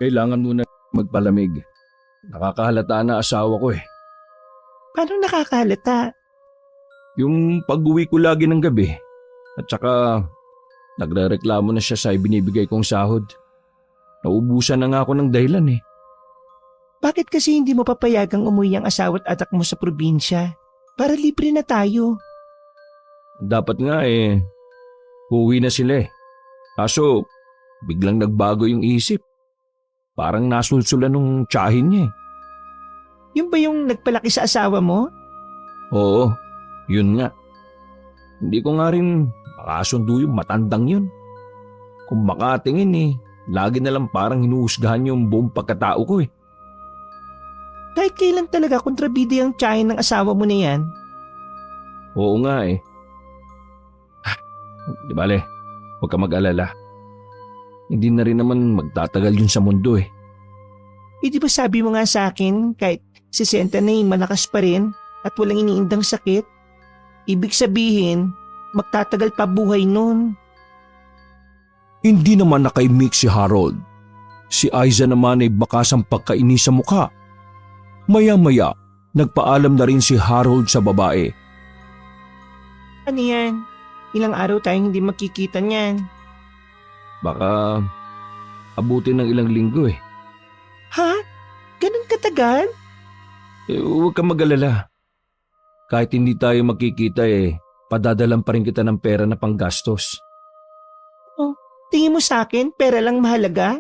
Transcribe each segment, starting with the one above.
Kailangan muna magpalamig. Nakakahalata na asawa ko eh. Paano nakakahalata? Yung pag-uwi ko lagi ng gabi. At saka nagrereklamo na siya sa ibinibigay kong sahod. Naubusan na nga ako ng dahilan eh. Bakit kasi hindi mo papayagang umuwi ang asawa at anak mo sa probinsya? Para libre na tayo. Dapat nga eh, uuwi na sila eh. Kaso biglang nagbago yung isip. Parang nasulsulan nung tiyahin niya eh. Yun ba yung nagpalaki sa asawa mo? Oo, yun nga. Hindi ko nga rin makasundo yung matandang yun. Kung makatingin eh, lagi na lang parang hinuhusgahan yung buong pagkatao ko eh. Kahit kailan talaga kontrabida yung tiyahin ng asawa mo na yan? Oo nga eh. Di bale, huwag ka mag-alala. Hindi na rin naman magtatagal yun sa mundo eh. Eh di ba sabi mo nga sa akin kahit 60 na malakas pa rin at walang iniindang sakit? Ibig sabihin, magtatagal pa buhay nun. Hindi naman nakaimik si Harold. Si Aiza naman ay bakas ang pagkainis sa mukha. Maya-maya, nagpaalam na rin si Harold sa babae. Ano yan? Ilang araw tayong hindi magkikita niyan. Baka abutin ng ilang linggo eh. Ha? Ganun katagal? Huwag kang mag-alala. Kahit hindi tayo magkikita eh, padadalan pa rin kita ng pera na panggastos. Oh, tingin mo sa akin pera lang mahalaga?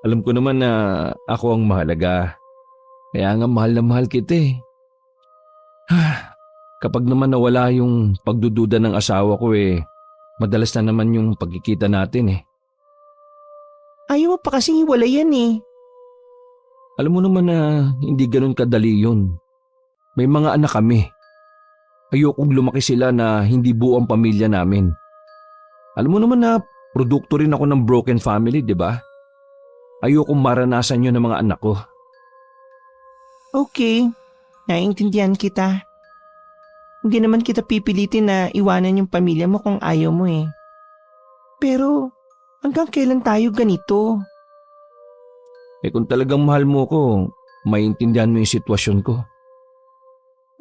Alam ko naman na ako ang mahalaga. Kaya nga mahal na mahal kita eh. Kapag naman nawala yung pagdududa ng asawa ko eh, madalas na naman yung pagkikita natin eh. Ayaw mo pa kasing iwalay yan eh. Alam mo naman na hindi ganun kadali yun. May mga anak kami. Ayokong lumaki sila na hindi buo ang pamilya namin. Alam mo naman na produkto rin ako ng broken family, di ba? Ayokong maranasan yun ng mga anak ko. Okay, naiintindihan kita. Hindi naman kita pipilitin na iwanan yung pamilya mo kung ayaw mo eh. Pero hanggang kailan tayo ganito? Eh kung talagang mahal mo ko, maintindihan mo yung sitwasyon ko.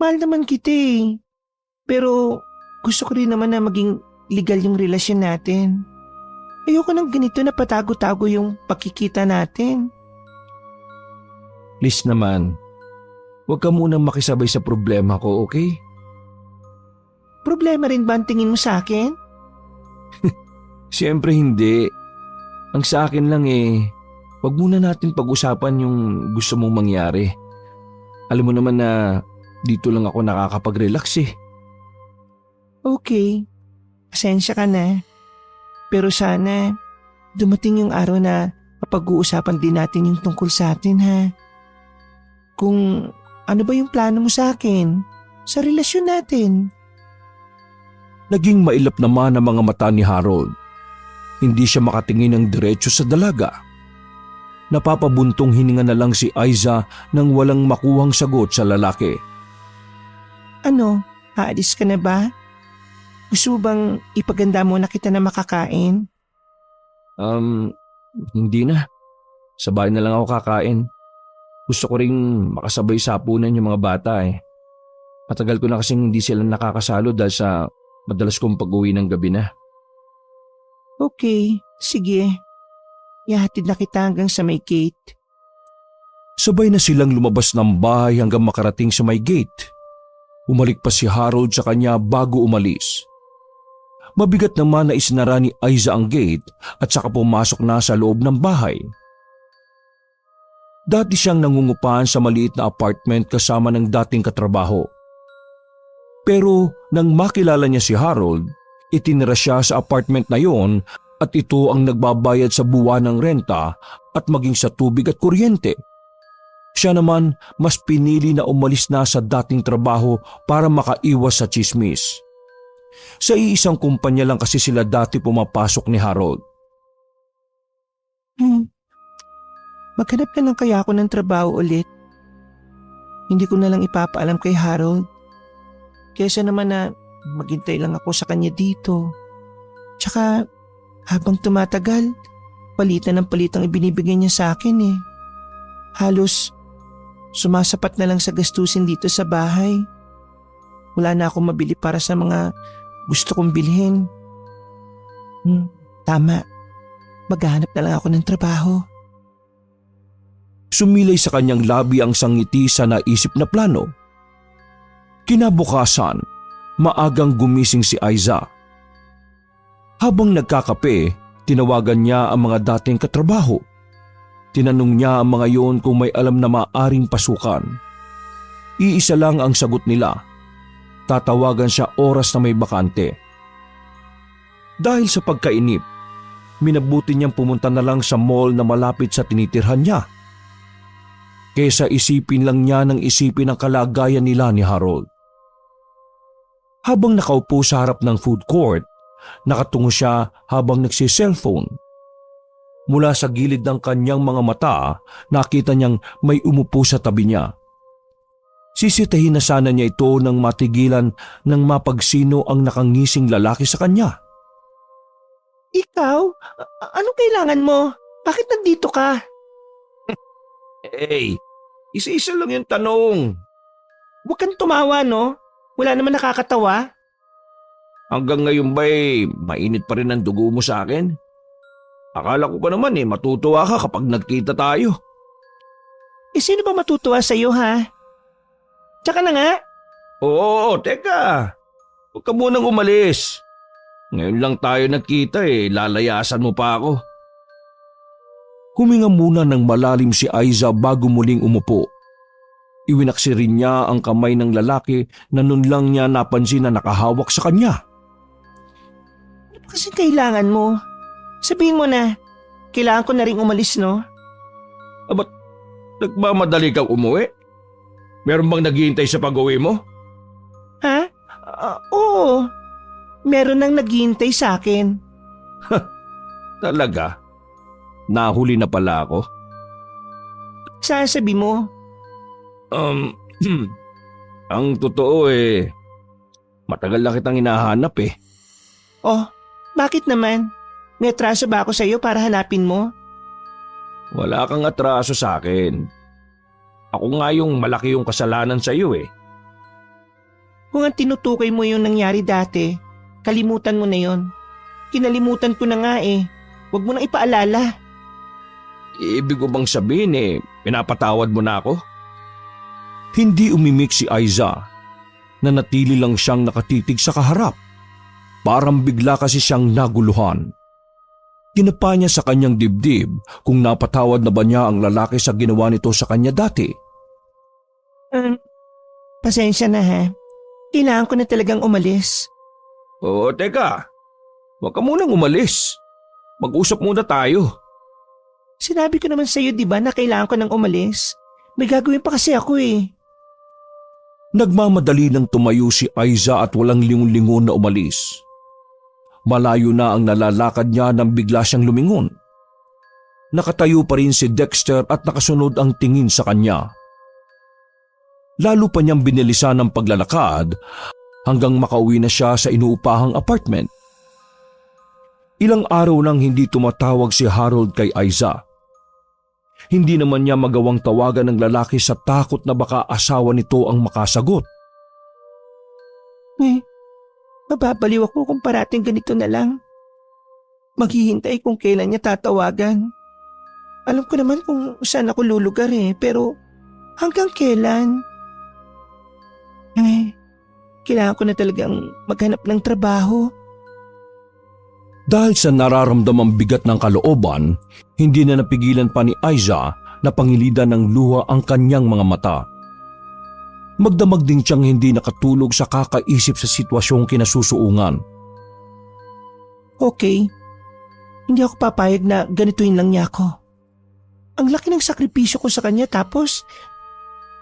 Mahal naman kita eh. Pero gusto ko rin naman na maging legal yung relasyon natin. Ayoko ng ganito na patago-tago yung pagkikita natin. Please naman, huwag ka munang makisabay sa problema ko, okay? Problema rin ba ang tingin mo sa akin? Siyempre hindi. Ang sa akin lang eh, wag muna natin pag-usapan yung gusto mong mangyari. Alam mo naman na dito lang ako nakakapag-relax eh. Okay, pasensya ka na. Pero sana dumating yung araw na mapag-uusapan din natin yung tungkol sa atin ha. Kung ano ba yung plano mo sa akin, sa relasyon natin. Naging mailap naman ang mga mata ni Harold. Hindi siya makatingin ng diretso sa dalaga. Napapabuntong hininga na lang si Aiza nang walang makuhang sagot sa lalaki. Ano, aalis ka na ba? Gusto mo bang ipaganda mo na kita na makakain? Hindi na. Sa bahay na lang ako kakain. Gusto ko ring makasabay sa hapunan yung mga bata eh. Matagal ko na kasing hindi sila nakakasalo dahil sa madalas kong pag-uwi ng gabi na. Okay, sige. Ihatid na kita hanggang sa may gate. Sabay na silang lumabas ng bahay hanggang makarating sa may gate. Umalik pa si Harold sa kanya bago umalis. Mabigat naman na isinara ni Aiza ang gate at saka pumasok na sa loob ng bahay. Dati siyang nangungupahan sa maliit na apartment kasama ng dating katrabaho. Pero nang makilala niya si Harold, itinira siya sa apartment na yon at ito ang nagbabayad sa buwan ng renta at maging sa tubig at kuryente. Siya naman mas pinili na umalis na sa dating trabaho para makaiwas sa tsismis. Sa iisang kumpanya lang kasi sila dati pumapasok ni Harold. Maghanap na lang kaya ako ng trabaho ulit. Hindi ko na lang ipapaalam kay Harold. Kesa naman na maghintay lang ako sa kanya dito. Tsaka habang tumatagal, palitan ng palitang ibinibigay niya sa akin eh. Halos sumasapat na lang sa gastusin dito sa bahay. Wala na akong mabili para sa mga gusto kong bilhin. Tama. Maghahanap na lang ako ng trabaho. Sumilay sa kanyang labi ang sangiti sa naisip na plano. Kinabukasan, maagang gumising si Aiza. Habang nagkakape, tinawagan niya ang mga dating katrabaho. Tinanong niya ang mga yon kung may alam na maaring pasukan. Iisa lang ang sagot nila. Tatawagan siya oras na may bakante. Dahil sa pagkainip, minabuti niyang pumunta na lang sa mall na malapit sa tinitirhan niya. Kesa isipin lang niya ng isipin ang kalagayan nila ni Harold. Habang nakaupo sa harap ng food court, nakatungo siya habang nagsi-cellphone. Mula sa gilid ng kanyang mga mata, nakita niyang may umupo sa tabi niya. Sisitahin na sana niya ito nang matigilan nang mapagsino ang nakangising lalaki sa kanya. Ikaw? Anong kailangan mo? Bakit nandito ka? Hey, isa-isa lang yung tanong. Huwag kang tumawa, no? Wala naman nakakatawa. Hanggang ngayon ba'y mainit pa rin ang dugo mo sa akin? Akala ko pa naman matutuwa ka kapag nagkita tayo. Sino ba matutuwa sa'yo, ha? Tsaka na nga. Oo, teka. Huwag ka munang umalis. Ngayon lang tayo nagkita lalayasan mo pa ako. Huminga muna ng malalim si Aiza bago muling umupo. Iwinaksi rin niya ang kamay ng lalaki na nun lang niya napansin na nakahawak sa kanya. Ano kasi kailangan mo? Sabihin mo na, kailangan ko na rin umalis, no? Ba't nagmamadali kang umuwi? Meron bang naghihintay sa pag-uwi mo? Ha? Oo. Meron nang naghihintay sa akin. Talaga? Nahuli na pala ako? Sasabi mo? Ang totoo matagal na kitang hinahanap Oh, bakit naman? May atraso ba ako sa'yo para hanapin mo? Wala kang atraso sa akin. Ako nga yung malaki yung kasalanan sa iyo Kung ang tinutukoy mo yung nangyari dati, kalimutan mo na yon. Kinalimutan ko na nga Huwag mo nang ipaalala. Ibig ko bang sabihin pinapatawad mo na ako? Hindi umimik si Aiza. Nanatili lang siyang nakatitig sa kaharap. Parang bigla kasi siyang naguluhan. Kinapa niya sa kanyang dibdib kung napatawad na ba niya ang lalaki sa ginawa nito sa kanya dati. Pasensya na ha. Kailangan ko na talagang umalis. Oo, teka. Huwag ka munang umalis. Mag-usap muna tayo. Sinabi ko naman sa'yo diba na kailangan ko nang umalis? May gagawin pa kasi ako Nagmamadali ng tumayo si Aiza at walang lingon-lingon na umalis. Malayo na ang nalalakad niya nang bigla siyang lumingon. Nakatayo pa rin si Dexter at nakasunod ang tingin sa kanya. Lalo pa niyang binilisan ang paglalakad hanggang makauwi na siya sa inuupahang apartment. Ilang araw nang hindi tumatawag si Harold kay Aiza. Hindi naman niya magawang tawagan ng lalaki sa takot na baka asawa nito ang makasagot. Mababaliw ako kung parating ganito na lang. Maghihintay kung kailan niya tatawagan. Alam ko naman kung saan ako lulugar pero hanggang kailan? Kailangan ko na talagang maghanap ng trabaho. Dahil sa nararamdamang bigat ng kalooban, hindi na napigilan pa ni Aiza na pangilidan ng luha ang kanyang mga mata. Magdamag din siyang hindi nakatulog sa kakaisip sa sitwasyong kinasusuungan. Okay, hindi ako papayag na ganituin lang niya ako. Ang laki ng sakripisyo ko sa kanya tapos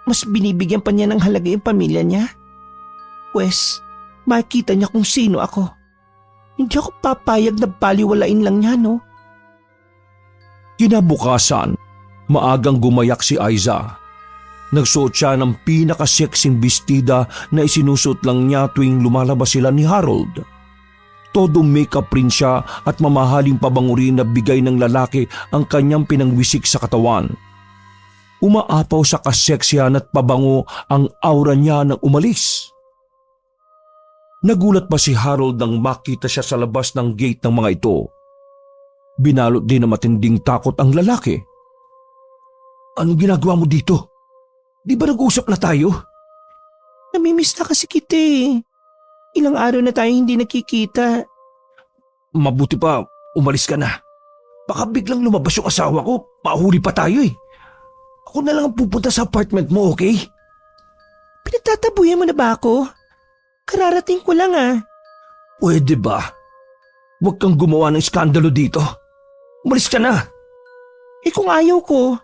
mas binibigyan pa niya ng halaga yung pamilya niya. Pwes, makikita niya kung sino ako. Hindi ako papayag na baliwalain lang niya, no? Kinabukasan, maagang gumayak si Aiza. Nagsuot siya ng pinakaseksing bestida na isinusuot lang niya tuwing lumalabas sila ni Harold. Todo makeup rin siya at mamahaling pabango rin na bigay ng lalaki ang kanyang pinangwisik sa katawan. Umaapaw sa kaseksihan at pabango ang aura niya nang umalis. Nagulat pa si Harold nang makita siya sa labas ng gate ng mga ito. Binalot din ng matinding takot ang lalaki. Anong ginagawa mo dito? Di ba nag-usap na tayo? Namimiss na kasi kita eh. Ilang araw na tayo hindi nakikita. Mabuti pa, umalis ka na. Baka biglang lumabas yung asawa ko, mahuli pa tayo eh. Ako na lang ang pupunta sa apartment mo, okay? Pinagtatabuyan mo na ba ako? Kararating ko lang ah. Pwede ba? Huwag kang gumawa ng iskandalo dito. Umalis ka na. Eh kung ayaw ko,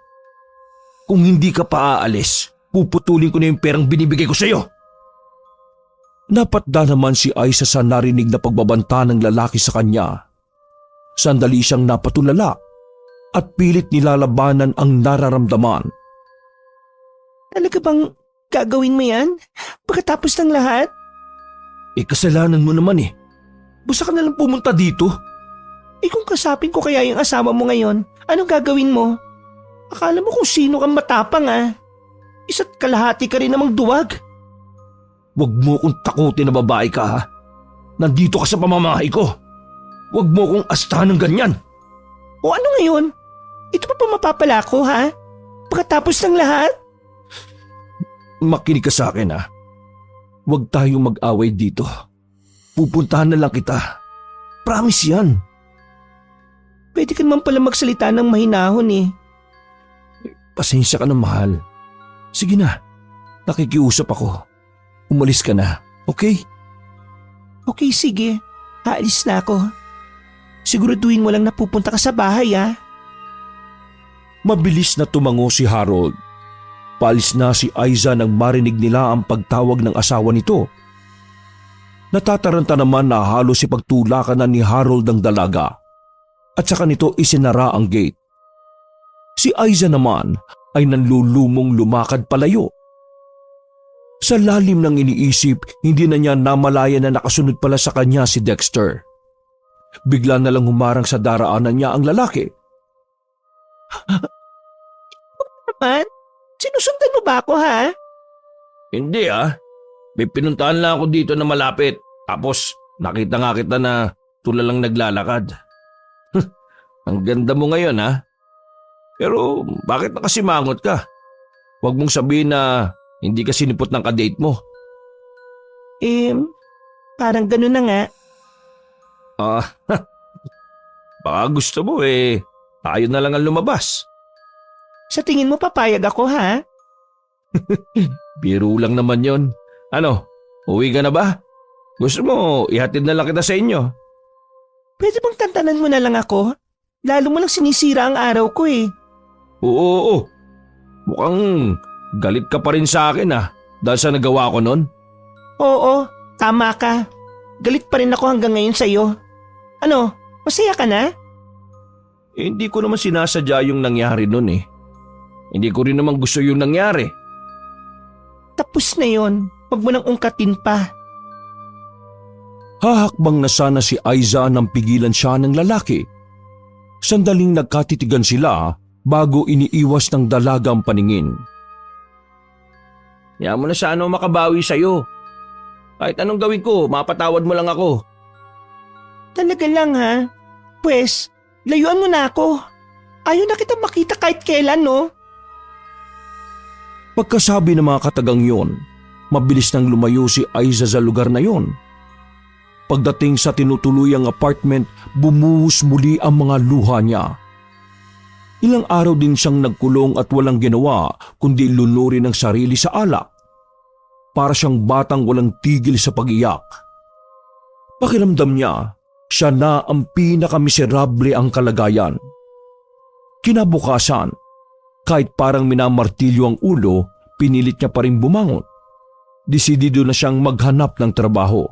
Kung hindi ka pa aalis, puputulin ko na yung perang binibigay ko sa'yo. Napatda naman si Aiza sa narinig na pagbabanta ng lalaki sa kanya. Sandali siyang napatulala at pilit nilalabanan ang nararamdaman. talaga bang gagawin mo yan? Pagkatapos ng lahat? Kasalanan mo naman eh. Basta ka na lang pumunta dito. Kung kasapin ko kaya yung asawa mo ngayon, anong gagawin mo? Akala mo kung sino kang matapang ah. Isa't kalahati ka rin namang duwag. Huwag mo kong takutin na babae ka ha. Nandito ka sa pamamahay ko. Huwag mo kong astahan ng ganyan. O ano ngayon? Ito pa mapapala ko ha? Pagkatapos ng lahat? Makinig ka sa akin ha. Huwag tayong mag-away dito. Pupuntahan na lang kita. Promise yan. Pwede ka naman pala magsalita ng mahinahon eh. Pasensya ka na mahal. Sige na. Nakikiusap ako. Umalis ka na, okay? Okay sige, aalis na ako. Siguraduhin mo lang na pupunta ka sa bahay ha. Mabilis na tumango si Harold. Paalis na si Aiza nang marinig nila ang pagtawag ng asawa nito. Natataranta naman na halos ipagtulakan na ni Harold ang dalaga at saka nito isinara ang gate. Si Aiza naman ay nanlulumong lumakad palayo. Sa lalim ng iniisip, hindi na niya namalaya na nakasunod pala sa kanya si Dexter. Bigla na lang humarang sa daraanan niya ang lalaki. Naman, sinusundan mo ba ako ha? Hindi ah. May pinuntahan lang ako dito na malapit. Tapos nakita nga kita na tulalang naglalakad. Ang ganda mo ngayon ha. Pero bakit nakasimangot ka? Huwag mong sabihin na hindi ka sinipot ng kadate mo. Parang ganun na nga. Baka gusto mo tayo na lang ang lumabas. Sa tingin mo papayag ako ha? Biro lang naman yon. Ano, uwi ka na ba? Gusto mo ihatid na lang kita sa inyo? Pwede bang tantanan mo na lang ako? Lalo mo lang sinisira ang araw ko eh. Oo. Mukhang galit ka pa rin sa akin dahil sa nagawa ko nun. Oo, tama ka. Galit pa rin ako hanggang ngayon sa'yo. Ano, masaya ka na? Hindi ko naman sinasadya yung nangyari nun eh. Hindi ko rin naman gusto yung nangyari. Tapos na yon. Huwag mo nang ungkatin pa. Hahakbang na sana si Aiza nang pigilan siya ng lalaki. Sandaling nagkatitigan sila bago iniiwas ng dalaga ang paningin. Yan mo na sana makabawi sa'yo. Kahit anong gawin ko, mapatawad mo lang ako. Talaga lang ha? Pwes, layuan mo na ako. Ayaw na kita makita kahit kailan no? Pagkasabi ng mga katagang yon, mabilis nang lumayo si Aiza sa lugar na yon. Pagdating sa tinutuluyang apartment, bumuhos muli ang mga luha niya. Ilang araw din siyang nagkulong at walang ginawa kundi lunurin ang sarili sa alak. Para siyang batang walang tigil sa pag-iyak. Pakiramdam niya, siya na ang pinakamiserable ang kalagayan. Kinabukasan, kahit parang minamartilyo ang ulo, pinilit niya pa rin bumangon. Desidido na siyang maghanap ng trabaho.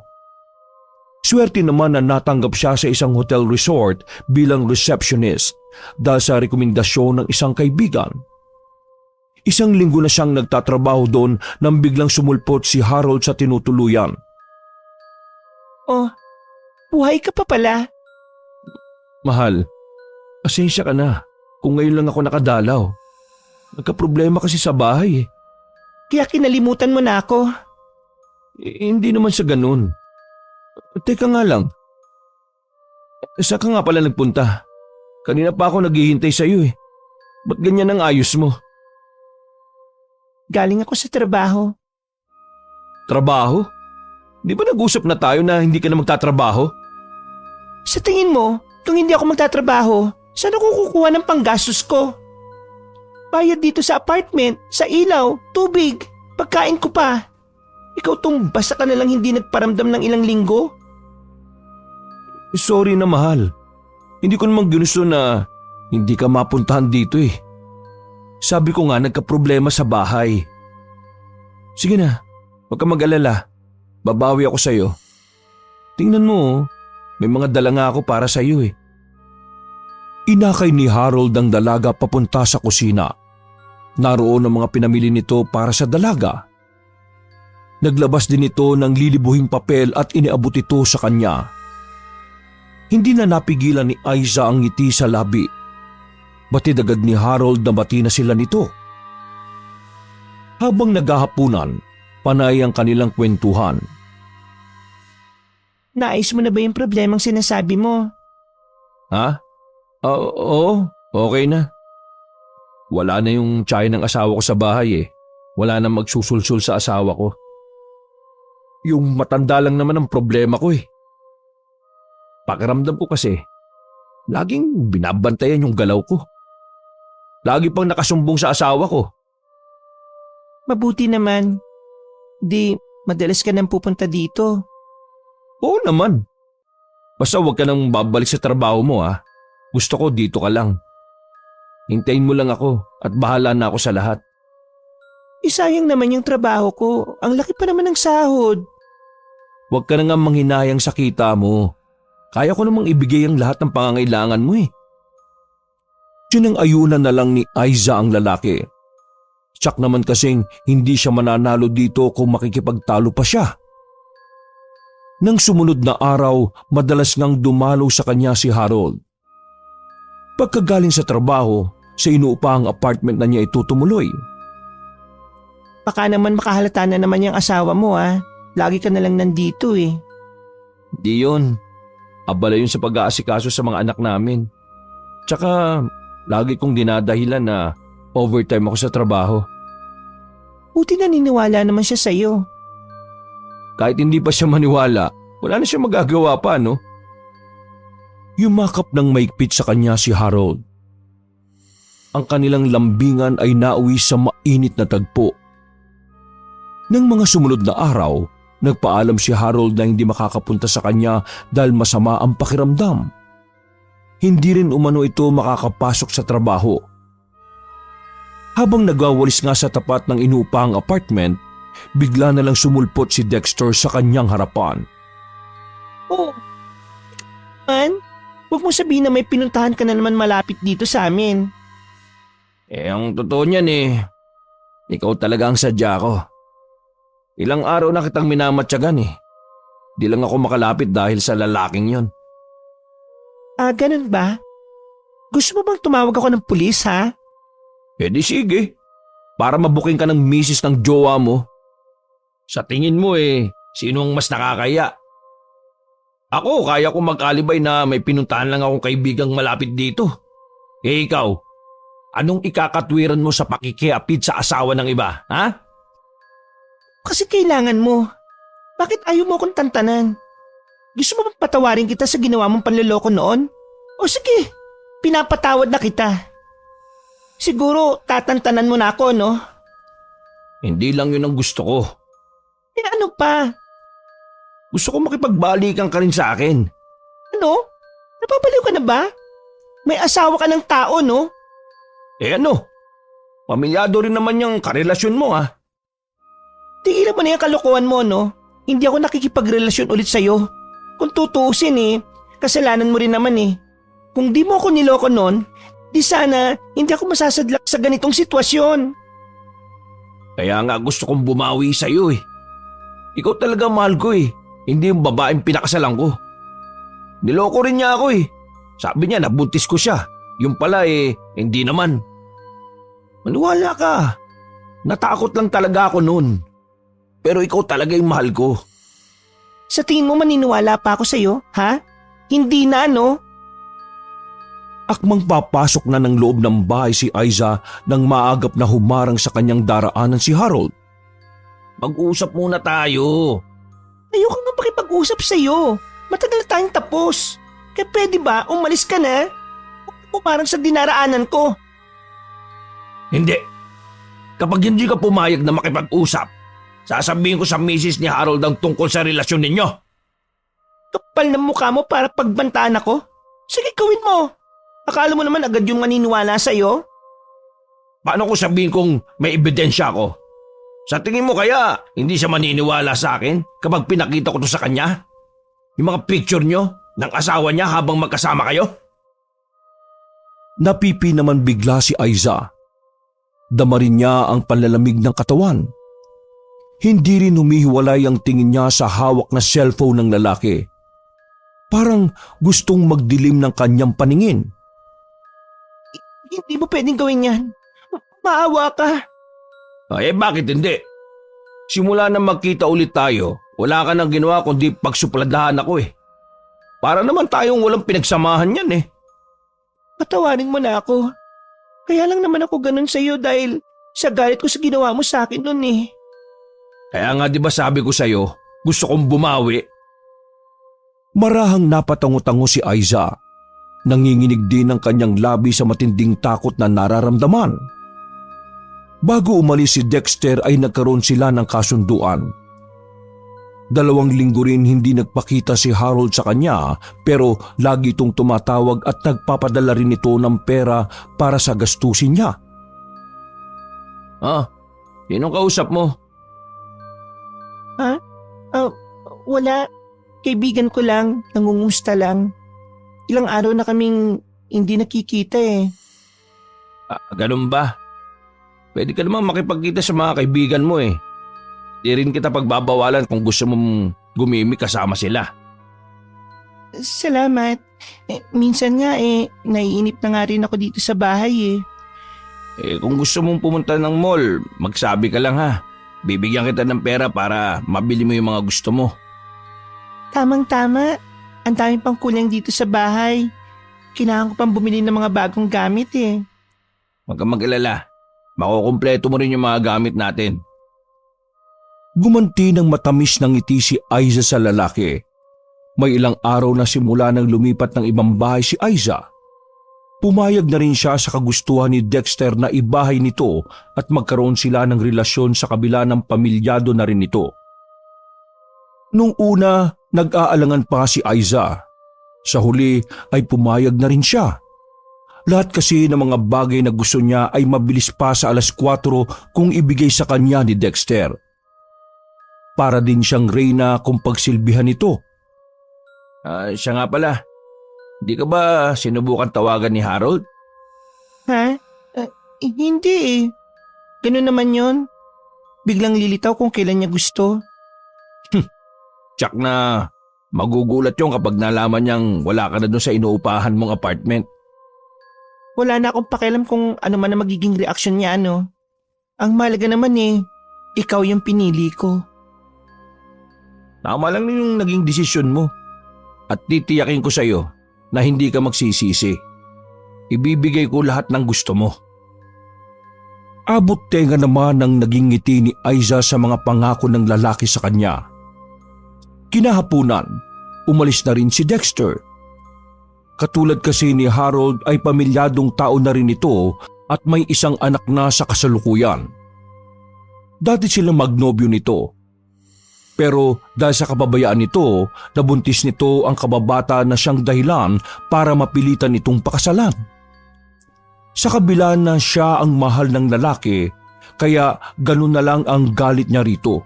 Swerte naman na natanggap siya sa isang hotel resort bilang receptionist dahil sa rekomendasyon ng isang kaibigan. Isang linggo na siyang nagtatrabaho doon nang biglang sumulpot si Harold sa tinutuluyan. Oh, Buhay ka pa pala. Mahal, pasensya ka na kung ngayon lang ako nakadalaw. Nagka-problema kasi sa bahay eh. Kaya kinalimutan mo na ako. Hindi naman sa ganun. Teka nga lang. Saan ka nga pala nagpunta? Kanina pa ako naghihintay sa iyo eh. Ba't ganyan ang ayos mo? Galing ako sa trabaho. Trabaho? Di ba nag-usap na tayo na hindi ka na magtatrabaho? Sa tingin mo, kung hindi ako magtatrabaho, saan ako kukuha ng panggastos ko? Bayad dito sa apartment, sa ilaw, tubig, pagkain ko pa. Ikaw tong basta ka na lang hindi nagparamdam ng ilang linggo? Sorry na mahal. Hindi ko naman ginusto na hindi ka mapuntahan dito eh. Sabi ko nga nagka-problema sa bahay. Sige na, huwag ka mag-alala. Babawi ako sa'yo. Tingnan mo, may mga dala nga ako para sa'yo eh. Inakay ni Harold ang dalaga papunta sa kusina. Naroon ang mga pinamili nito para sa dalaga. Naglabas din ito ng lilibuhing papel at iniabot ito sa kanya. Hindi na napigilan ni Aiza ang ngiti sa labi. Batid agad ni Harold na bati na sila nito. Habang naghahapunan, panay ang kanilang kwentuhan. Naayos mo na ba yung problemang sinasabi mo? Ha? Oo, okay na. Wala na yung tiyahin ng asawa ko sa bahay eh. Wala na magsusulsul sa asawa ko. Yung matanda lang naman ang problema ko eh. Pakiramdam ko kasi, laging binabantayan yung galaw ko. Lagi pang nakasumbong sa asawa ko. Mabuti naman. Di, madalas ka nang pupunta dito. Oo naman. Basta huwag ka nang babalik sa trabaho mo ha. Gusto ko dito ka lang. Hintayin mo lang ako at bahala na ako sa lahat. Isayang naman yung trabaho ko. Ang laki pa naman ng sahod. Huwag ka na nga manghinayang sa kita mo. Kaya ko namang ibigay ang lahat ng pangangailangan mo eh. Sinang-ayunan na lang ni Aiza ang lalaki. Tsak naman kasing hindi siya mananalo dito kung makikipagtalo pa siya. Nang sumunod na araw, madalas ngang dumalaw sa kanya si Harold. Pagkagaling sa trabaho, sa inuupahang apartment na niya ito tumuloy. Baka naman makahalata na naman yung asawa mo ah. Lagi ka na lang nandito eh. Di yun. Abala yun sa pag-aasikaso sa mga anak namin. Tsaka, lagi kong dinadahilan na overtime ako sa trabaho. Buti naniniwala naman siya sa'yo. Kahit hindi pa siya maniwala, wala na siya magagawa pa, no? Yumakap ng maigpit sa kanya si Harold. Ang kanilang lambingan ay nauwi sa mainit na tagpo. Nang mga sumunod na araw, nagpaalam si Harold na hindi makakapunta sa kanya dahil masama ang pakiramdam. Hindi rin umano ito makakapasok sa trabaho. Habang nagwawalis nga sa tapat ng inuupahang apartment, bigla na lang sumulpot si Dexter sa kanyang harapan. Oh, man, huwag mo sabihin na may pinuntahan ka na naman malapit dito sa amin. Ang totoo niyan ikaw talaga ang sadya ko. Ilang araw na kitang minamatyagan eh. Di lang ako makalapit dahil sa lalaking yon. Ganun ba? Gusto mo bang tumawag ako ng pulis ha? Di sige. Para mabuking ka ng misis ng jowa mo. Sa tingin mo sino ang mas nakakaya? Ako, kaya ko mag-alibay na may pinuntahan lang akong kaibigang malapit dito. Ikaw, anong ikakatwiran mo sa pakikiapid sa asawa ng iba, ha? Kasi kailangan mo. Bakit ayaw mo akong tantanan? Gusto mo bang patawarin kita sa ginawa mong panloloko noon? O sige, pinapatawad na kita. Siguro tatantanan mo na ako, no? Hindi lang yun ang gusto ko. Ano pa? Gusto ko makipagbalikan ka rin sa akin. Ano? Napapaliw ka na ba? May asawa ka ng tao, no? Ano? Pamilyado rin naman yung karelasyon mo ha. Tigilan mo na yung kalokohan mo, no? Hindi ako nakikipagrelasyon ulit sa'yo. Kung tutuusin kasalanan mo rin naman Kung di mo ako niloko noon, di sana hindi ako masasadlak sa ganitong sitwasyon. Kaya nga gusto kong bumawi sa'yo Ikaw talaga mahal ko hindi yung babaeng pinakasalan ko. Niloko rin niya ako eh. Sabi niya nabuntis ko siya. Yung pala hindi naman. Maniwala ka. Natakot lang talaga ako noon. Pero ikaw talaga yung mahal ko. Sa tingin mo maniniwala pa ako sa'yo, ha? Hindi na, no? Akmang papasok na ng loob ng bahay si Aiza nang maagap na humarang sa kanyang daraanan si Harold. Mag-usap muna tayo. Ayoko nga pakipag-usap sa'yo. Matagal na tayong tapos. Kaya pwede ba umalis ka na? Huwag mo parang sa dinaraanan ko. Hindi. Kapag hindi ka pumayag na makipag-usap, sasabihin ko sa misis ni Harold ang tungkol sa relasyon ninyo. Kapal ng mukha mo para pagbantaan ako? Sige, gawin mo. Akala mo naman agad yung maniniwala sa'yo? Paano ko sabihin kung may ebidensya ako? Sa tingin mo kaya hindi siya maniniwala sa akin kapag pinakita ko to sa kanya? Yung mga picture nyo ng asawa niya habang magkasama kayo? Napipi naman bigla si Aiza. Dama rin niya ang panlalamig ng katawan. Hindi rin humihiwalay ang tingin niya sa hawak na cellphone ng lalaki. Parang gustong magdilim ng kanyang paningin. Hindi mo pwedeng gawin yan. Maawa ka. Bakit hindi? Simula na magkita ulit tayo, wala ka nang ginawa kundi pagsupladahan ako eh. Para naman tayong walang pinagsamahan yan eh. Patawarin mo na ako. Kaya lang naman ako ganun sa'yo dahil sa galit ko sa ginawa mo sa akin noon eh. Kaya nga di ba sabi ko sa'yo, gusto kong bumawi. Marahang napatango-tango si Aiza. Nanginginig din ang kanyang labi sa matinding takot na nararamdaman. Bago umalis si Dexter ay nagkaroon sila ng kasunduan. 2 linggo rin hindi nagpakita si Harold sa kanya pero lagi itong tumatawag at nagpapadala rin ito ng pera para sa gastusin niya. Sinong kausap mo? Wala. Kaibigan ko lang, nangungumusta lang. Ilang araw na kaming hindi nakikita eh. Ganun ba? Pwede ka naman makipagkita sa mga kaibigan mo eh. Di rin kita pagbabawalan kung gusto mong gumimik kasama sila. Salamat. Minsan nga naiinip na nga rin ako dito sa bahay eh. Kung gusto mong pumunta ng mall, magsabi ka lang ha. Bibigyan kita ng pera para mabili mo yung mga gusto mo. Tamang-tama. Ang dami pang kulang dito sa bahay. Kailangan ko pang bumili ng mga bagong gamit eh. Huwag kang mag-alala. Makukumpleto mo rin yung mga gamit natin. Gumanti ng matamis ng ngiti si Aiza sa lalaki. May ilang araw na simula nang lumipat ng ibang bahay si Aiza. Pumayag na rin siya sa kagustuhan ni Dexter na ibahay nito at magkaroon sila ng relasyon sa kabila ng pamilyado na rin nito. Nung una, nag-aalangan pa si Aiza. Sa huli ay pumayag na rin siya. Lahat kasi ng mga bagay na gusto niya ay mabilis pa sa 4:00 kung ibigay sa kanya ni Dexter. Para din siyang reyna kung pagsilbihan nito. Siya nga pala, hindi ka ba sinubukan tawagan ni Harold? Ha? Hindi eh. Ganun naman yon. Biglang lilitaw kung kailan niya gusto. Tsak na magugulat yung kapag nalaman niyang wala ka na doon sa inuupahan mong apartment. Wala na akong pakialam kung ano man ang magiging reaksyon niya ano. Ang mahalaga naman ikaw yung pinili ko. Tama lang yung naging desisyon mo. At titiyakin ko sa iyo na hindi ka magsisisi. Ibibigay ko lahat ng gusto mo. Abot tenga naman ang naging ngiti ni Aiza sa mga pangako ng lalaki sa kanya. Kinahapunan, umalis na rin si Dexter. Katulad kasi ni Harold ay pamilyadong tao na rin ito at may isang anak na sa kasalukuyan. Dati silang magnobyo nito. Pero dahil sa kababayaan nito, nabuntis nito ang kababata na siyang dahilan para mapilitan itong pakasalan. Sa kabila na siya ang mahal ng lalaki, kaya ganun na lang ang galit niya rito.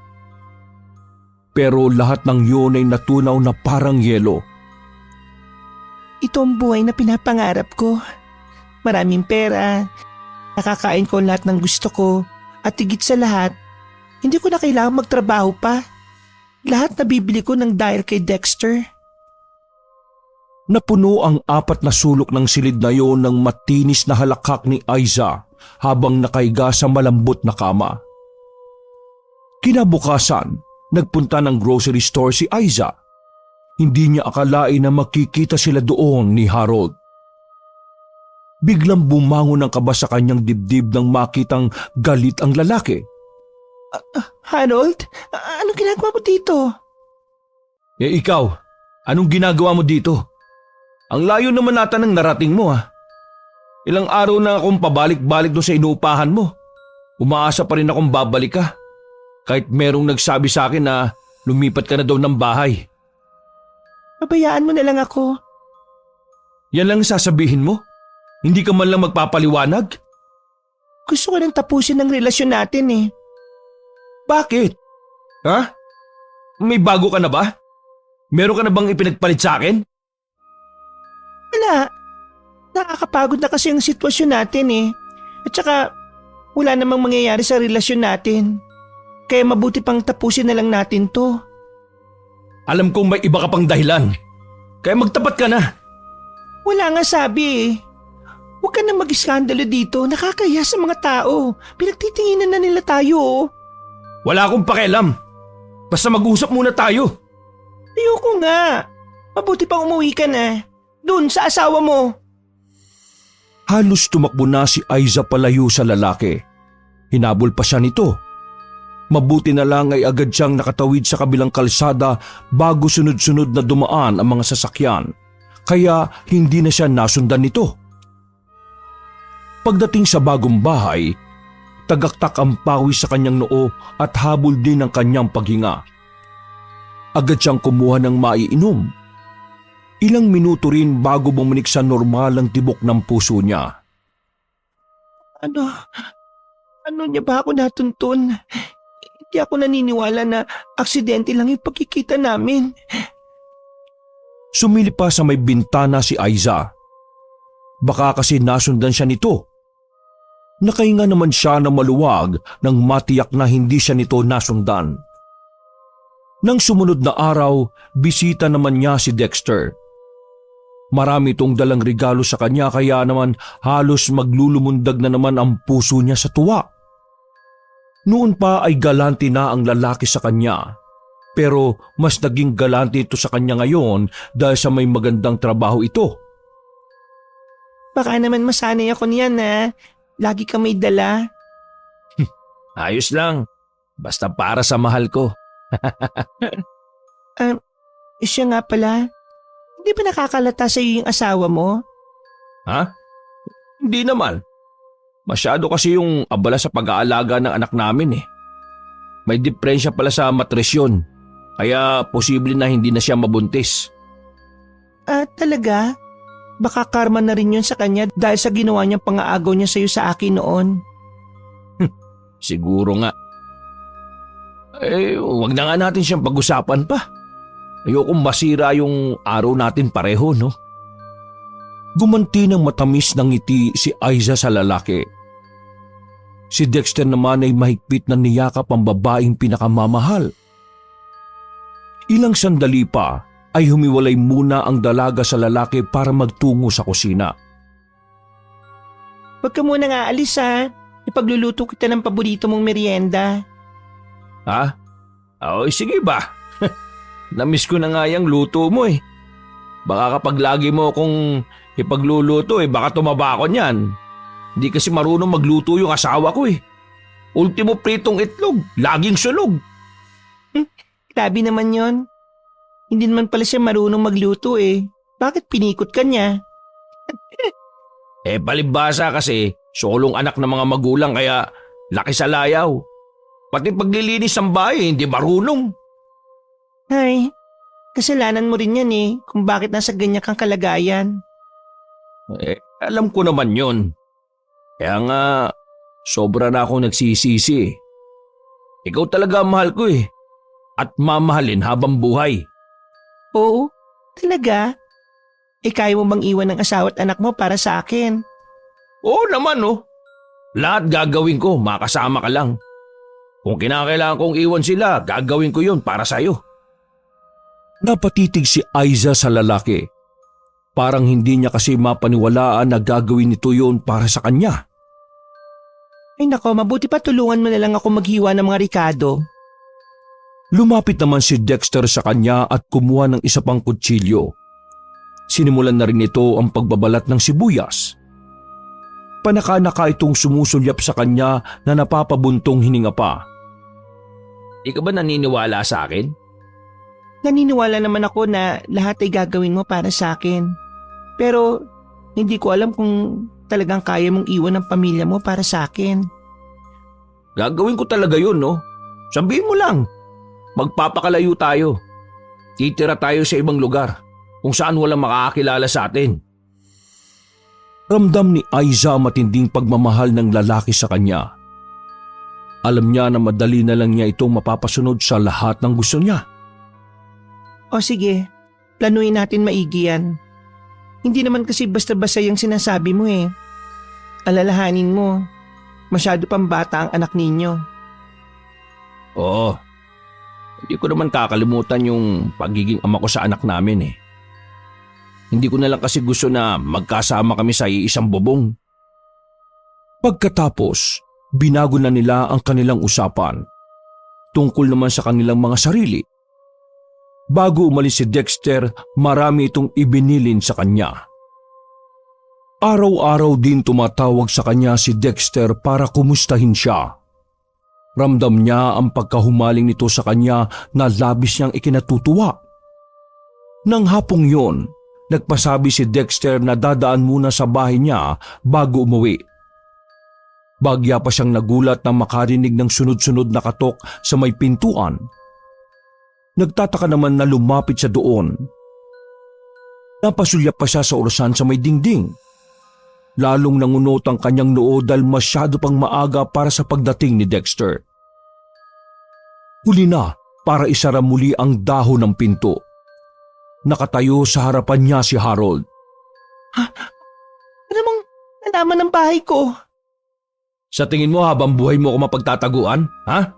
Pero lahat ng yun ay natunaw na parang yelo. Ito ang buhay na pinapangarap ko. Maraming pera, nakakain ko lahat ng gusto ko, at higit sa lahat, hindi ko na kailangan magtrabaho pa. Lahat na bibili ko ng dahil kay Dexter. Napuno ang 4 na sulok ng silid na yon ng matinis na halakhak ni Aiza habang nakahiga sa malambot na kama. Kinabukasan, nagpunta ng grocery store si Aiza. Hindi niya akalain na makikita sila doon ni Harold. Biglang bumangon ang kaba sa kanyang dibdib nang makitang galit ang lalaki. Harold, anong ginagawa mo dito? Ikaw, anong ginagawa mo dito? Ang layo naman nata ng narating mo Ilang araw na akong pabalik-balik doon sa inuupahan mo. Umaasa pa rin akong babalik ka. Kahit merong nagsabi sa akin na lumipat ka na daw ng bahay. Pabayaan mo na lang ako. Yan lang sasabihin mo? Hindi ka man lang magpapaliwanag? Gusto ko nang tapusin ang relasyon natin Bakit? May bago ka na ba? Meron ka na bang ipinagpalit sa akin? Wala. Nakakapagod na kasi ang sitwasyon natin At saka, wala namang mangyayari sa relasyon natin. Kaya mabuti pang tapusin na lang natin to. Alam kong may iba ka pang dahilan. Kaya magtapat ka na. Wala nga sabi Huwag ka na mag-iskandalo dito. Nakakahiya sa mga tao. Pinagtitinginan na nila tayo Wala akong pakialam. Basta mag-usap muna tayo. Ayoko nga. Mabuti pang umuwi ka na. Doon sa asawa mo. Halos tumakbo na si Aiza palayo sa lalaki. Hinabol pa siya nito. Mabuti na lang ay agad siyang nakatawid sa kabilang kalsada bago sunod-sunod na dumaan ang mga sasakyan. Kaya hindi na siya nasundan nito. Pagdating sa bagong bahay, tagaktak ang pawis sa kanyang noo at habol din ang kanyang paghinga. Agad siyang kumuha ng maiinom. Ilang minuto rin bago bumalik sa normal ang tibok ng puso niya. Ano niya ba ako natuntun? Hindi ako naniniwala na aksidente lang yung pagkikita namin. Sumilip pa sa may bintana si Aiza. Baka kasi nasundan siya nito. Nakahinga naman siya na maluwag nang matiyak na hindi siya nito nasundan. Nang sumunod na araw, bisita naman niya si Dexter. Marami itong dalang regalo sa kanya kaya naman halos maglulumundag na naman ang puso niya sa tuwa. Noon pa ay galante na ang lalaki sa kanya. Pero mas naging galante ito sa kanya ngayon dahil sa may magandang trabaho ito. Baka naman masanay ako niyan lagi ka may dala. Ayos lang. Basta para sa mahal ko. Siya nga pala. Hindi ba nakakalata sa iyo yung asawa mo? Hindi naman. Masyado kasi yung abala sa pag-aalaga ng anak namin May diferensya pala sa matresyon. Kaya posible na hindi na siya mabuntis. Talaga? Baka karma na rin yun sa kanya dahil sa ginawa niyang pang-aagaw niya sa iyo sa akin noon. Siguro nga. Wag na nga natin siyang pag-usapan pa. Ayokong masira yung araw natin pareho, no? Gumanti ng matamis ng ngiti si Aiza sa lalaki. Si Dexter naman ay mahigpit na niyakap ang babaeng pinakamamahal. Ilang sandali pa ay humiwalay muna ang dalaga sa lalaki para magtungo sa kusina. Huwag ka muna nga alis Ipagluluto kita ng paborito mong merienda. Sige ba? Namiss ko na nga yung luto mo Baka kapag lagi mo akong ipagluluto baka tumaba ako niyan. Hindi kasi marunong magluto yung asawa ko Ultimo pritong itlog, laging sunog. Grabe naman yon. Hindi naman pala siya marunong magluto Bakit pinikot ka niya? Palibhasa kasi, solong anak ng mga magulang kaya laki sa layaw. Pati paglilinis ng bahay, hindi marunong. Ay, kasalanan mo rin yan kung bakit nasa ganyan kang kalagayan. Alam ko naman yun. Kaya nga, sobra na akong nagsisisi. Ikaw talaga ang mahal ko At mamahalin habang buhay. Oo, talaga? Kaya mo bang iwan ng asawa at anak mo para sa akin? Oo naman Lahat gagawin ko, makasama ka lang. Kung kinakailangan kong iwan sila, gagawin ko yun para sa'yo. Napatitig si Aiza sa lalaki. Parang hindi niya kasi mapaniwalaan na gagawin nito yun para sa kanya. Ay nako, mabuti pa tulungan mo na lang ako maghiwa ng mga Ricardo. Lumapit naman si Dexter sa kanya at kumuha ng isa pang kutsilyo. Sinimulan na rin ito ang pagbabalat ng sibuyas. Panaka-naka itong sumusulyap sa kanya na napapabuntong hininga pa. Di ka ba naniniwala sa akin? Naniniwala naman ako na lahat ay gagawin mo para sa akin. Pero hindi ko alam kung talagang kaya mong iwan ang pamilya mo para sa akin. Gagawin ko talaga yun, no? Sabihin mo lang. Magpapakalayo tayo. Titira tayo sa ibang lugar kung saan walang makakakilala sa atin. Ramdam ni Aiza matinding pagmamahal ng lalaki sa kanya. Alam niya na madali na lang niya itong mapapasunod sa lahat ng gusto niya. O sige, planuin natin maigi yan. Hindi naman kasi basta-basta yung sinasabi mo eh. Alalahanin mo, masyado pang bata ang anak ninyo. Oo. Hindi ko naman kakalimutan yung pagiging ama ko sa anak namin eh. Hindi ko na lang kasi gusto na magkasama kami sa iisang bubong. Pagkatapos, binago na nila ang kanilang usapan. Tungkol naman sa kanilang mga sarili. Bago umalis si Dexter, marami itong ibinilin sa kanya. Araw-araw din tumatawag sa kanya si Dexter para kumustahin siya. Ramdam niya ang pagkahumaling nito sa kanya na labis niyang ikinatutuwa. Nang hapong yon, nagpasabi si Dexter na dadaan muna sa bahay niya bago umuwi. Bagya pa siyang nagulat na makarinig ng sunod-sunod na katok sa may pintuan. Nagtataka naman na lumapit siya doon. Napasulyap pa siya sa orasan sa may dingding. Lalong nangunot ang kanyang noo dahil masyado pang maaga para sa pagdating ni Dexter. Huli na para isara muli ang dahon ng pinto. Nakatayo sa harapan niya si Harold. Ano mong nalaman ng bahay ko? Sa tingin mo habang buhay mo ako mapagtataguan? Ha?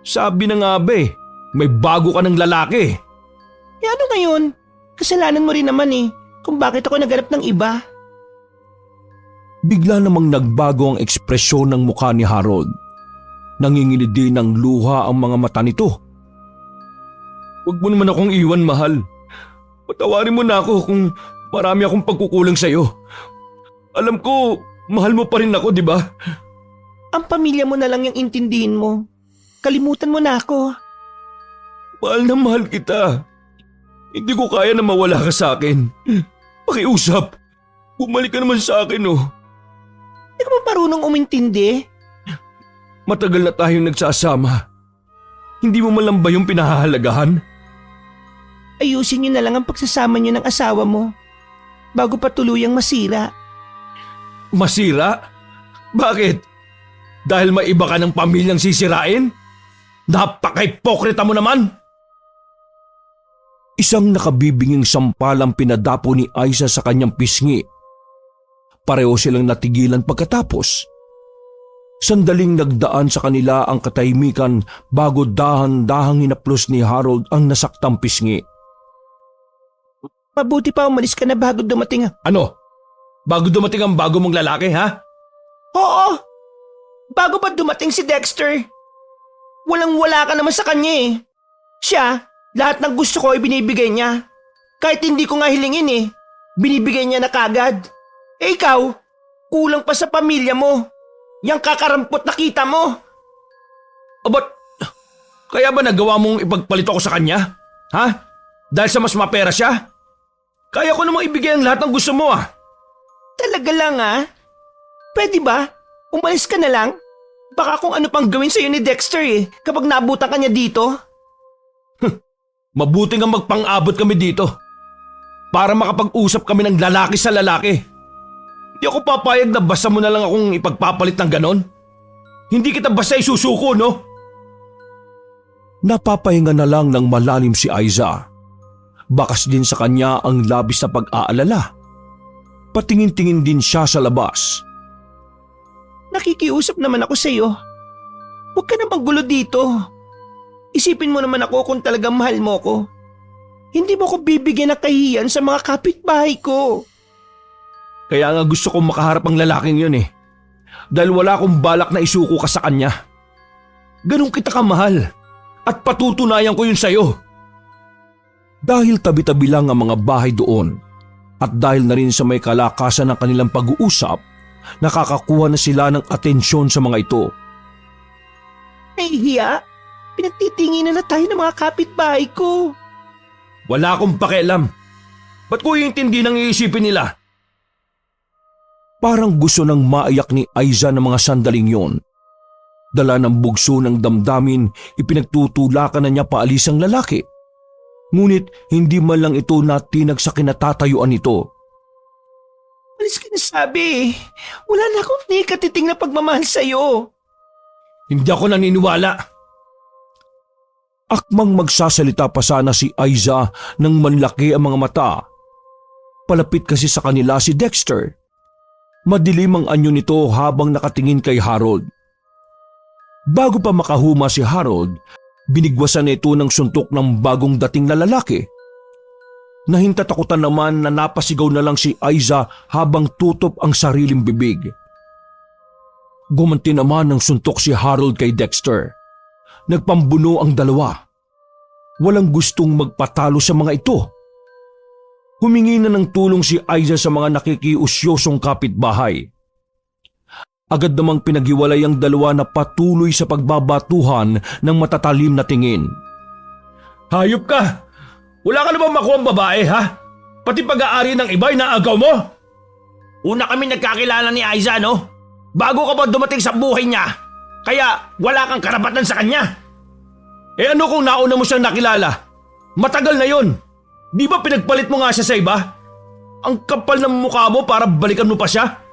Sabi na nga ba eh, may bago ka ng lalaki. E ano ngayon? Kasalanan mo rin naman eh kung bakit ako naghanap ng iba. Bigla namang nagbago ang ekspresyon ng mukha ni Harold. Nangingilid din ng luha ang mga mata nito. Huwag mo naman akong iwan, mahal. Patawarin mo na ako kung marami akong pagkukulang sa'yo. Alam ko, mahal mo pa rin ako, di ba? Ang pamilya mo na lang yung intindihin mo. Kalimutan mo na ako. Mahal na mahal kita. Hindi ko kaya na mawala ka sa akin. Pakiusap. Bumalik ka naman sa akin, oh. Hindi ka ba marunong umintindi? Matagal na tayong nagsasama. Hindi mo man lang ba yung pinahahalagahan? Ayusin niyo na lang ang pagsasama niyo ng asawa mo bago pa tuluyang masira. Masira? Bakit? Dahil may iba ka ng pamilyang sisirain? Napaka-hipokrita mo naman! Isang nakabibinging sampal ang pinadapo ni Aiza sa kanyang pisngi. Pareho silang natigilan pagkatapos. Sandaling nagdaan sa kanila ang katahimikan bago dahan-dahang hinaplos ni Harold ang nasaktang pisngi. Mabuti pa umalis ka na bago dumating. Ano? Bago dumating ang bago mong lalaki, ha? Oo! Bago pa dumating si Dexter. Walang-wala ka naman sa kanya eh. Siya, lahat ng gusto ko ay binibigay niya. Kahit hindi ko nga hilingin eh. Binibigay niya na kagad. Eh ikaw, kulang pa sa pamilya mo. Yang kakarampot na kita mo. Abot, kaya ba nagawa mong ipagpalit ako sa kanya? Ha? Dahil sa mas mapera siya? Kaya ko namang ibigay ang lahat ng gusto mo ah. Talaga lang ah. Pwede ba? Umalis ka na lang? Baka kung ano pang gawin sa'yo ni Dexter eh kapag naabutan ka niya dito. Mabuti nga magpang-abot kami dito. Para makapag-usap kami ng lalaki sa lalaki. Hindi ako papayag na basta mo na lang akong ipagpapalit ng ganon. Hindi kita basta isusuko, no? Napapahinga na lang ng malalim si Aiza. Bakas din sa kanya ang labis na pag-aalala. Patingin-tingin din siya sa labas. Nakikiusap naman ako sa'yo. Huwag ka na magulo dito. Isipin mo naman ako kung talagang mahal mo ko. Hindi mo ko bibigyan ng kahiyan sa mga kapitbahay ko. Kaya nga gusto kong makaharap ang lalaking yun eh. Dahil wala akong balak na isuko ka sa kanya. Ganun kita kamahal. At patutunayan ko yun sa'yo. Dahil tabi-tabi lang ang mga bahay doon at dahil na rin sa may kalakasan ng kanilang pag-uusap, nakakakuha na sila ng atensyon sa mga ito. Nahihiya? Pinagtitinginan na tayo ng mga kapitbahay ko. Wala akong pakialam. Ba't ko iintindi nang iisipin nila? Parang gusto nang maiyak ni Aiza ng mga sandaling yon. Dala ng bugso ng damdamin, ipinagtutulakan na niya paalis ang lalaki. Ngunit hindi man lang ito natinag sa kinatatayuan nito. Alis ka na sabi. Wala na akong nikatiting na pagmamahal sa'yo. Hindi ako naniniwala. Akmang magsasalita pa sana si Aiza nang manlaki ang mga mata. Palapit kasi sa kanila si Dexter. Madilim ang anyo nito habang nakatingin kay Harold. Bago pa makahuma si Harold, binigwasan na ito ng suntok ng bagong dating na lalaki. Nahintatakutan naman na napasigaw na lang si Aiza habang tutop ang sariling bibig. Gumanti naman ng suntok si Harold kay Dexter. Nagpambuno ang dalawa. Walang gustong magpatalo sa mga ito. Humingi na ng tulong si Aiza sa mga nakikiusyosong kapitbahay. Agad namang pinaghiwalay ang dalawa na patuloy sa pagbabatuhan ng matatalim na tingin. Hayop ka! Wala ka na bang makuha ang babae, ha? Pati pag-aari ng iba ay naagaw mo? Una kami nagkakilala ni Aiza, no? Bago ka pa dumating sa buhay niya. Kaya wala kang karapatan sa kanya. Eh ano kung nauna mo siyang nakilala? Matagal na yon. Di ba pinagpalit mo nga siya sa iba? Ang kapal ng mukha mo para balikan mo pa siya?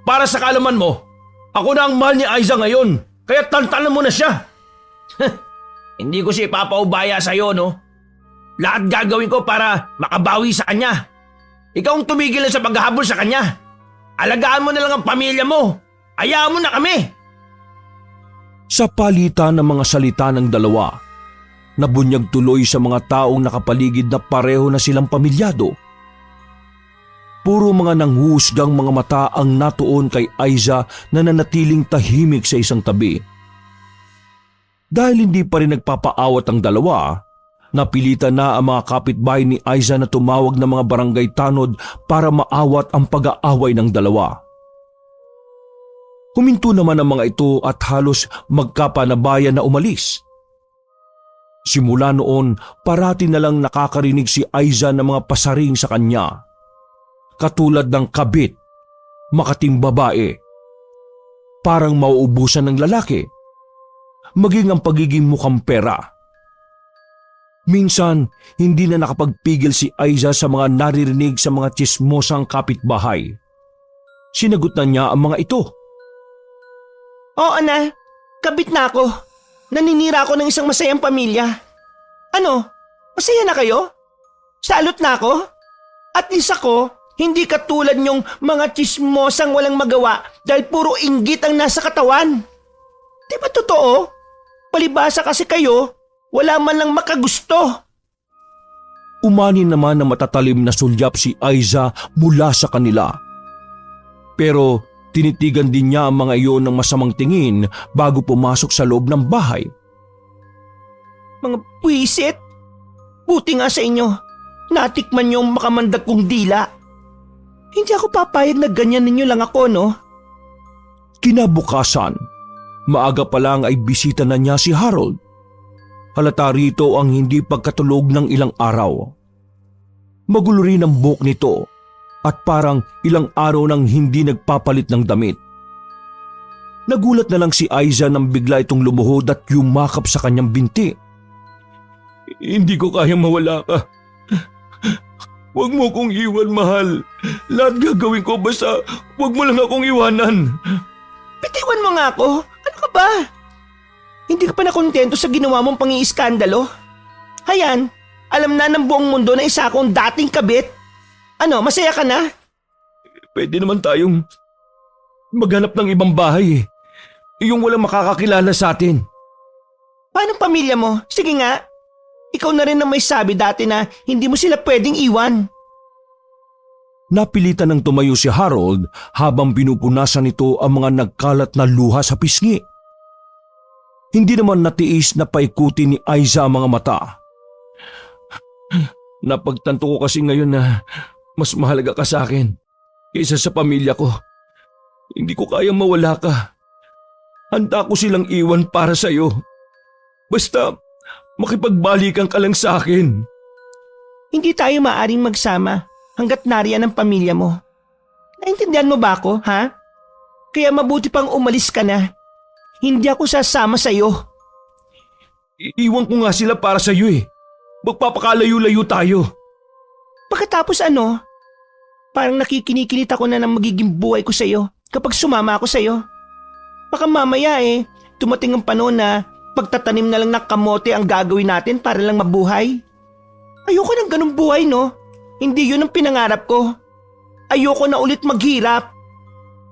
Para sa kaalaman mo, ako na ang mahal ni Aiza ngayon. Kaya tantanan mo na siya. Hindi ko siya ipapaubaya sa'yo, no? Lahat gagawin ko para makabawi sa kanya. Ikaw ang tumigil na sa paghahabol sa kanya. Alagaan mo na lang ang pamilya mo. Hayaan mo na kami. Sa palitan ng mga salita ng dalawa, nabunyag tuloy sa mga taong nakapaligid na pareho na silang pamilyado. Puro mga nanghuhusgang mga mata ang natuon kay Aiza na nanatiling tahimik sa isang tabi. Dahil hindi pa rin nagpapaawat ang dalawa, napilitan na ang mga kapitbahay ni Aiza na tumawag ng mga barangay tanod para maawat ang pag-aaway ng dalawa. Huminto naman ang mga ito at halos magkapanabayan na umalis. Simula noon, parati na lang nakakarinig si Aiza ng mga pasaring sa kanya. Katulad ng kabit, makating babae, parang mauubusan ng lalaki, maging ang pagiging mukhang pera. Minsan, hindi na nakapagpigil si Aiza sa mga naririnig sa mga tsismosang kapitbahay. Sinagot na niya ang mga ito. Oo na, kabit na ako. Naninira ako ng isang masayang pamilya. Ano, masaya na kayo? Salot na ako? At least ako, hindi katulad niyong mga tsismosang walang magawa dahil puro inggit ang nasa katawan. Di ba totoo? Palibasa kasi kayo, wala man lang makagusto. Umani naman na matatalim na sulyap si Aiza mula sa kanila. Pero tinitigan din niya ang mga iyon ng masamang tingin bago pumasok sa loob ng bahay. Mga puwisit, buti nga sa inyo, natikman niyo ang makamandag kong dila. Hindi ako papayag na ganyan ninyo lang ako, no? Kinabukasan, maaga pa lang ay bisita na niya si Harold. Halata rito ang hindi pagkatulog ng ilang araw. Magulo rin ang buhok nito at parang ilang araw nang hindi nagpapalit ng damit. Nagulat na lang si Aiza nang bigla itong lumuhod at yumakap sa kanyang binti. Hindi ko kayang mawala ka. Huwag mo kong iwan, mahal. Lahat gagawin ko basta huwag mo lang akong iwanan. Bitiwan mo nga ako. Ano ka ba? Hindi ka pa nakontento sa ginawa mong pang-iiskandalo? Hayan, alam na ng buong mundo na isa akong dating kabit. Ano, masaya ka na? Pwede naman tayong maghanap ng ibang bahay. Yung walang makakakilala sa atin. Paano pamilya mo? Sige nga. Ikaw na rin ang may sabi dati na hindi mo sila pwedeng iwan. Napilitan ng tumayo si Harold habang pinupunasan nito ang mga nagkalat na luha sa pisngi. Hindi naman natiis na paikutin ni Aiza ang mga mata. Napagtanto ko kasi ngayon na mas mahalaga ka sa akin kaysa sa pamilya ko. Hindi ko kayang mawala ka. Handa ko silang iwan para sa'yo. Basta makipagbalikan ka lang sa akin. Hindi tayo maaring magsama hanggat nariyan ang pamilya mo. Naintindihan mo ba ako, ha? Kaya mabuti pang umalis ka na. Hindi ako sasama sa'yo. Iwan ko nga sila para sa'yo eh. Magpapakalayo-layo tayo. Pagkatapos ano? Parang nakikinikilit ako na ng magiging buhay ko sa'yo kapag sumama ako sa'yo. Baka mamaya dumating ang panahon na pagtatanim na lang ng kamote ang gagawin natin para lang mabuhay. Ayoko ng ganung buhay, no? Hindi yun ang pinangarap ko. Ayoko na ulit maghirap.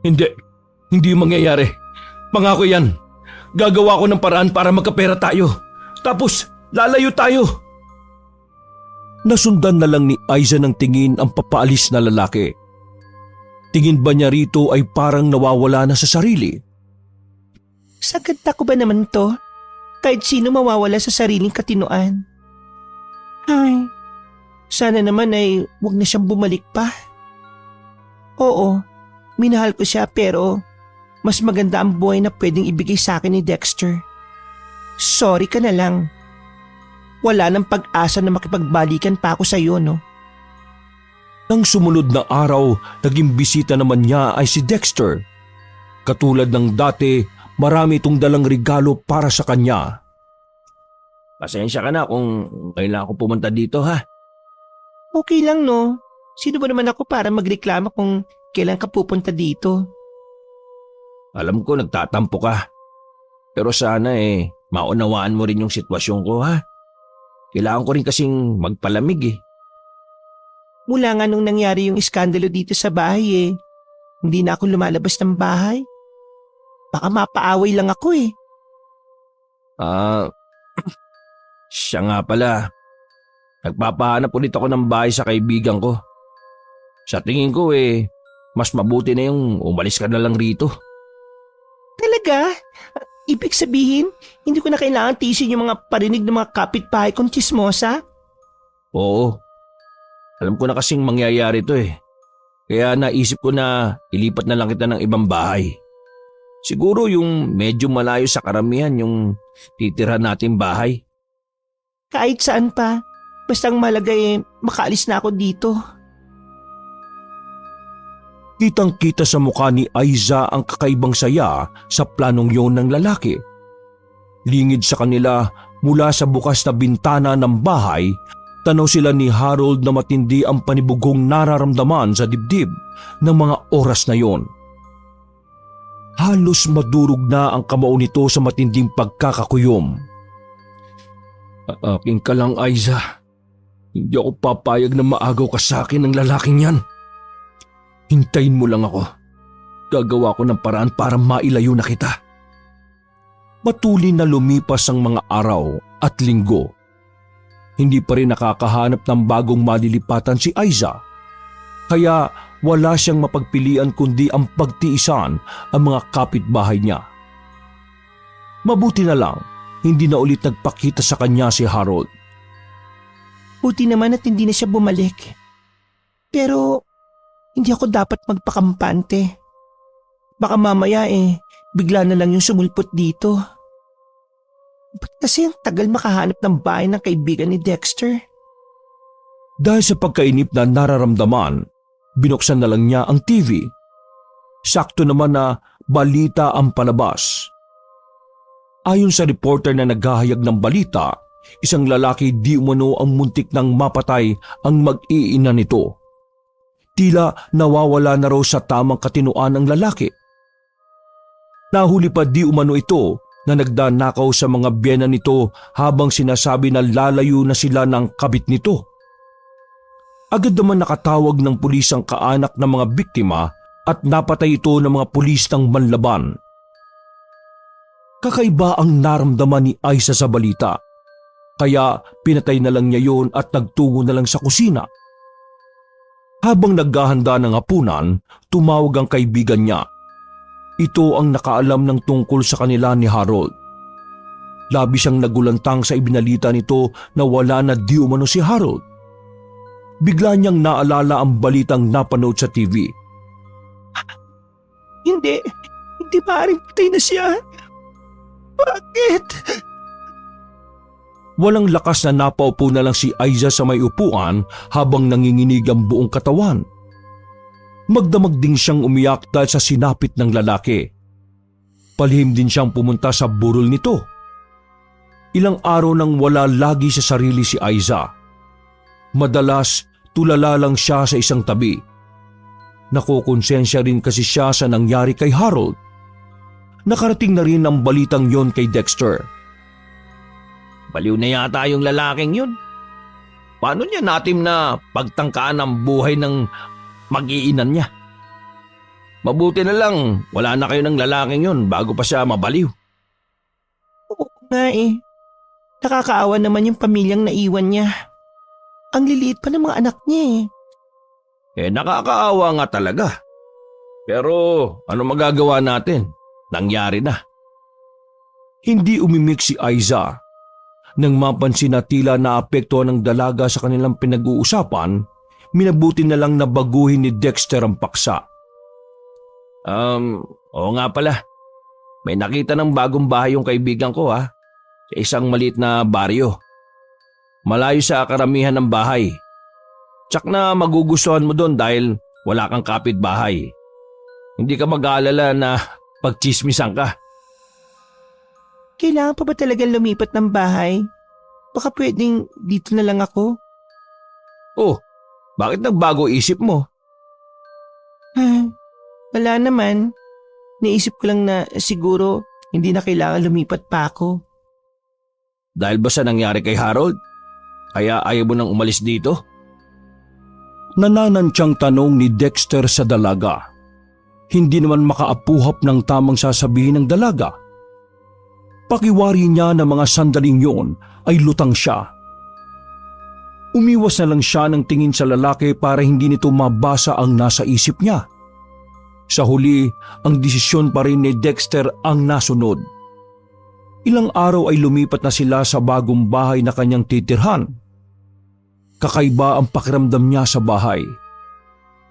Hindi mangyayari. Pangako yan. Gagawa ko ng paraan para magkapera tayo. Tapos, lalayo tayo. Nasundan na lang ni Aiza ng tingin ang papaalis na lalaki. Tingin ba niya rito ay parang nawawala na sa sarili? Sa ganda ko ba naman to? Kahit sino mawawala sa sariling katinoan. Ay, sana naman ay wag na siyang bumalik pa. Oo, minahal ko siya pero mas maganda ang buhay na pwedeng ibigay sa akin ni Dexter. Sorry ka na lang. Wala nang pag-asa na makipagbalikan pa ako sa iyo, no? Nang sumunod na araw, naging bisita naman niya ay si Dexter. Katulad ng dati, marami itong dalang regalo para sa kanya. Pasensya ka na kung kailangan ko pumunta dito ha. Okay lang, no? Sino ba naman ako para magreklamo kung kailan ka pupunta dito? Alam ko nagtatampo ka. Pero sana maunawaan mo rin yung sitwasyon ko ha. Kailangan ko rin kasing magpalamig eh. Mula nga nung nangyari yung iskandalo dito sa bahay hindi na ako lumalabas ng bahay. Baka mapaaway lang ako eh. Siya nga pala. Nagpapahanap ulit ako ng bahay sa kaibigan ko. Sa tingin ko mas mabuti na yung umalis ka na lang rito. Talaga? Ibig sabihin, hindi ko na kailangan tiisin yung mga parinig ng mga kapitbahay kong tsismosa? Oo. Alam ko na kasing mangyayari to eh. Kaya naisip ko na ilipat na lang kita ng ibang bahay. Siguro yung medyo malayo sa karamihan yung titirhan natin bahay. Kahit saan pa. Basta ang mahalaga makaalis na ako dito. Kitang-kita sa mukha ni Aiza ang kakaibang saya sa planong yon ng lalaki. Lingid sa kanila mula sa bukas na bintana ng bahay, tanaw sila ni Harold na matindi ang panibugong nararamdaman sa dibdib ng mga oras na yon. Halos madurog na ang kamao nito sa matinding pagkakakuyom. Akin ka lang, Aiza. Hindi ako papayag na maagaw ka sa akin ng lalaking yan. Hintayin mo lang ako. Gagawa ko ng paraan para mailayo na kita. Patuloy na lumipas ang mga araw at linggo. Hindi pa rin nakakahanap ng bagong malilipatan si Aiza. Kaya wala siyang mapagpilian kundi ang pagtiisan ang mga kapitbahay niya. Mabuti na lang, hindi na ulit nagpakita sa kanya si Harold. Buti naman at hindi na siya bumalik. Pero hindi ako dapat magpakampante. Baka mamaya bigla na lang yung sumulpot dito. Ba't kasi ang tagal makahanap ng bahay ng kaibigan ni Dexter? Dahil sa pagkainip na nararamdaman, binuksan na lang niya ang TV. Sakto naman na balita ang palabas. Ayon sa reporter na naghahayag ng balita, isang lalaki di umano ang muntik nang mapatay ang mag-iina nito. Tila nawawala na raw sa tamang katinuan ng lalaki. Nahuli pa di umano ito na nagdanakaw sa mga biyena nito habang sinasabi na lalayo na sila ng kabit nito. Agad naman nakatawag ng pulis ang kaanak ng mga biktima at napatay ito ng mga pulis ng manlaban. Kakaiba ang naramdaman ni Aiza sa balita. Kaya pinatay na lang niya yon at nagtungo na lang sa kusina. Habang naghahanda ng hapunan, tumawag ang kaibigan niya. Ito ang nakaalam ng tungkol sa kanila ni Harold. Labis siyang nagulantang sa ibinalita nito na wala na di umano si Harold. Bigla niyang naalala ang balitang napanood sa TV. Hindi maaaring patay na siya. Bakit? Walang lakas na napaupo na lang si Aiza sa may upuan habang nanginginig ang buong katawan. Magdamag din siyang umiyak dahil sa sinapit ng lalaki. Palihim din siyang pumunta sa burol nito. Ilang araw nang wala lagi sa sarili si Aiza. Madalas tulala lang siya sa isang tabi. Nakokonsensya rin kasi siya sa nangyari kay Harold. Nakarating na rin ang balitang yon kay Dexter. Baliw na yata yung lalaking yun. Paano niya natin na pagtangkaan ang buhay ng mag-iinan niya? Mabuti na lang wala na kayo ng lalaking yun bago pa siya mabaliw. Oo nga eh. Nakakaawa naman yung pamilyang naiwan niya. Ang liliit pa ng mga anak niya eh. Nakakaawa nga talaga. Pero ano magagawa natin? Nangyari na. Hindi umimik si Aiza. Nang mapansin na tila naapektuhan ng dalaga sa kanilang pinag-uusapan, minabuti na lang na baguhin ni Dexter ang paksa. Oo nga pala. May nakita ng bagong bahay yung kaibigan ko sa isang maliit na baryo. Malayo sa karamihan ng bahay. Tsak na magugustuhan mo doon dahil wala kang kapitbahay. Hindi ka mag-aalala na pagtsismisan ka. Kailangan pa ba talagang lumipat ng bahay? Baka pwedeng dito na lang ako. Oh, bakit nagbago isip mo? Wala naman. Naisip ko lang na siguro hindi na kailangan lumipat pa ako. Dahil ba sa nangyari kay Harold? Kaya ayaw mo nang umalis dito? Nananantyang tanong ni Dexter sa dalaga. Hindi naman makaapuhap ng tamang sasabihin ng dalaga. Pakiwari niya na mga sandaling yon ay lutang siya. Umiwas na lang siya ng tingin sa lalaki para hindi nito mabasa ang nasa isip niya. Sa huli, ang desisyon pa rin ni Dexter ang nasunod. Ilang araw ay lumipat na sila sa bagong bahay na kanyang titirhan. Kakaiba ang pakiramdam niya sa bahay.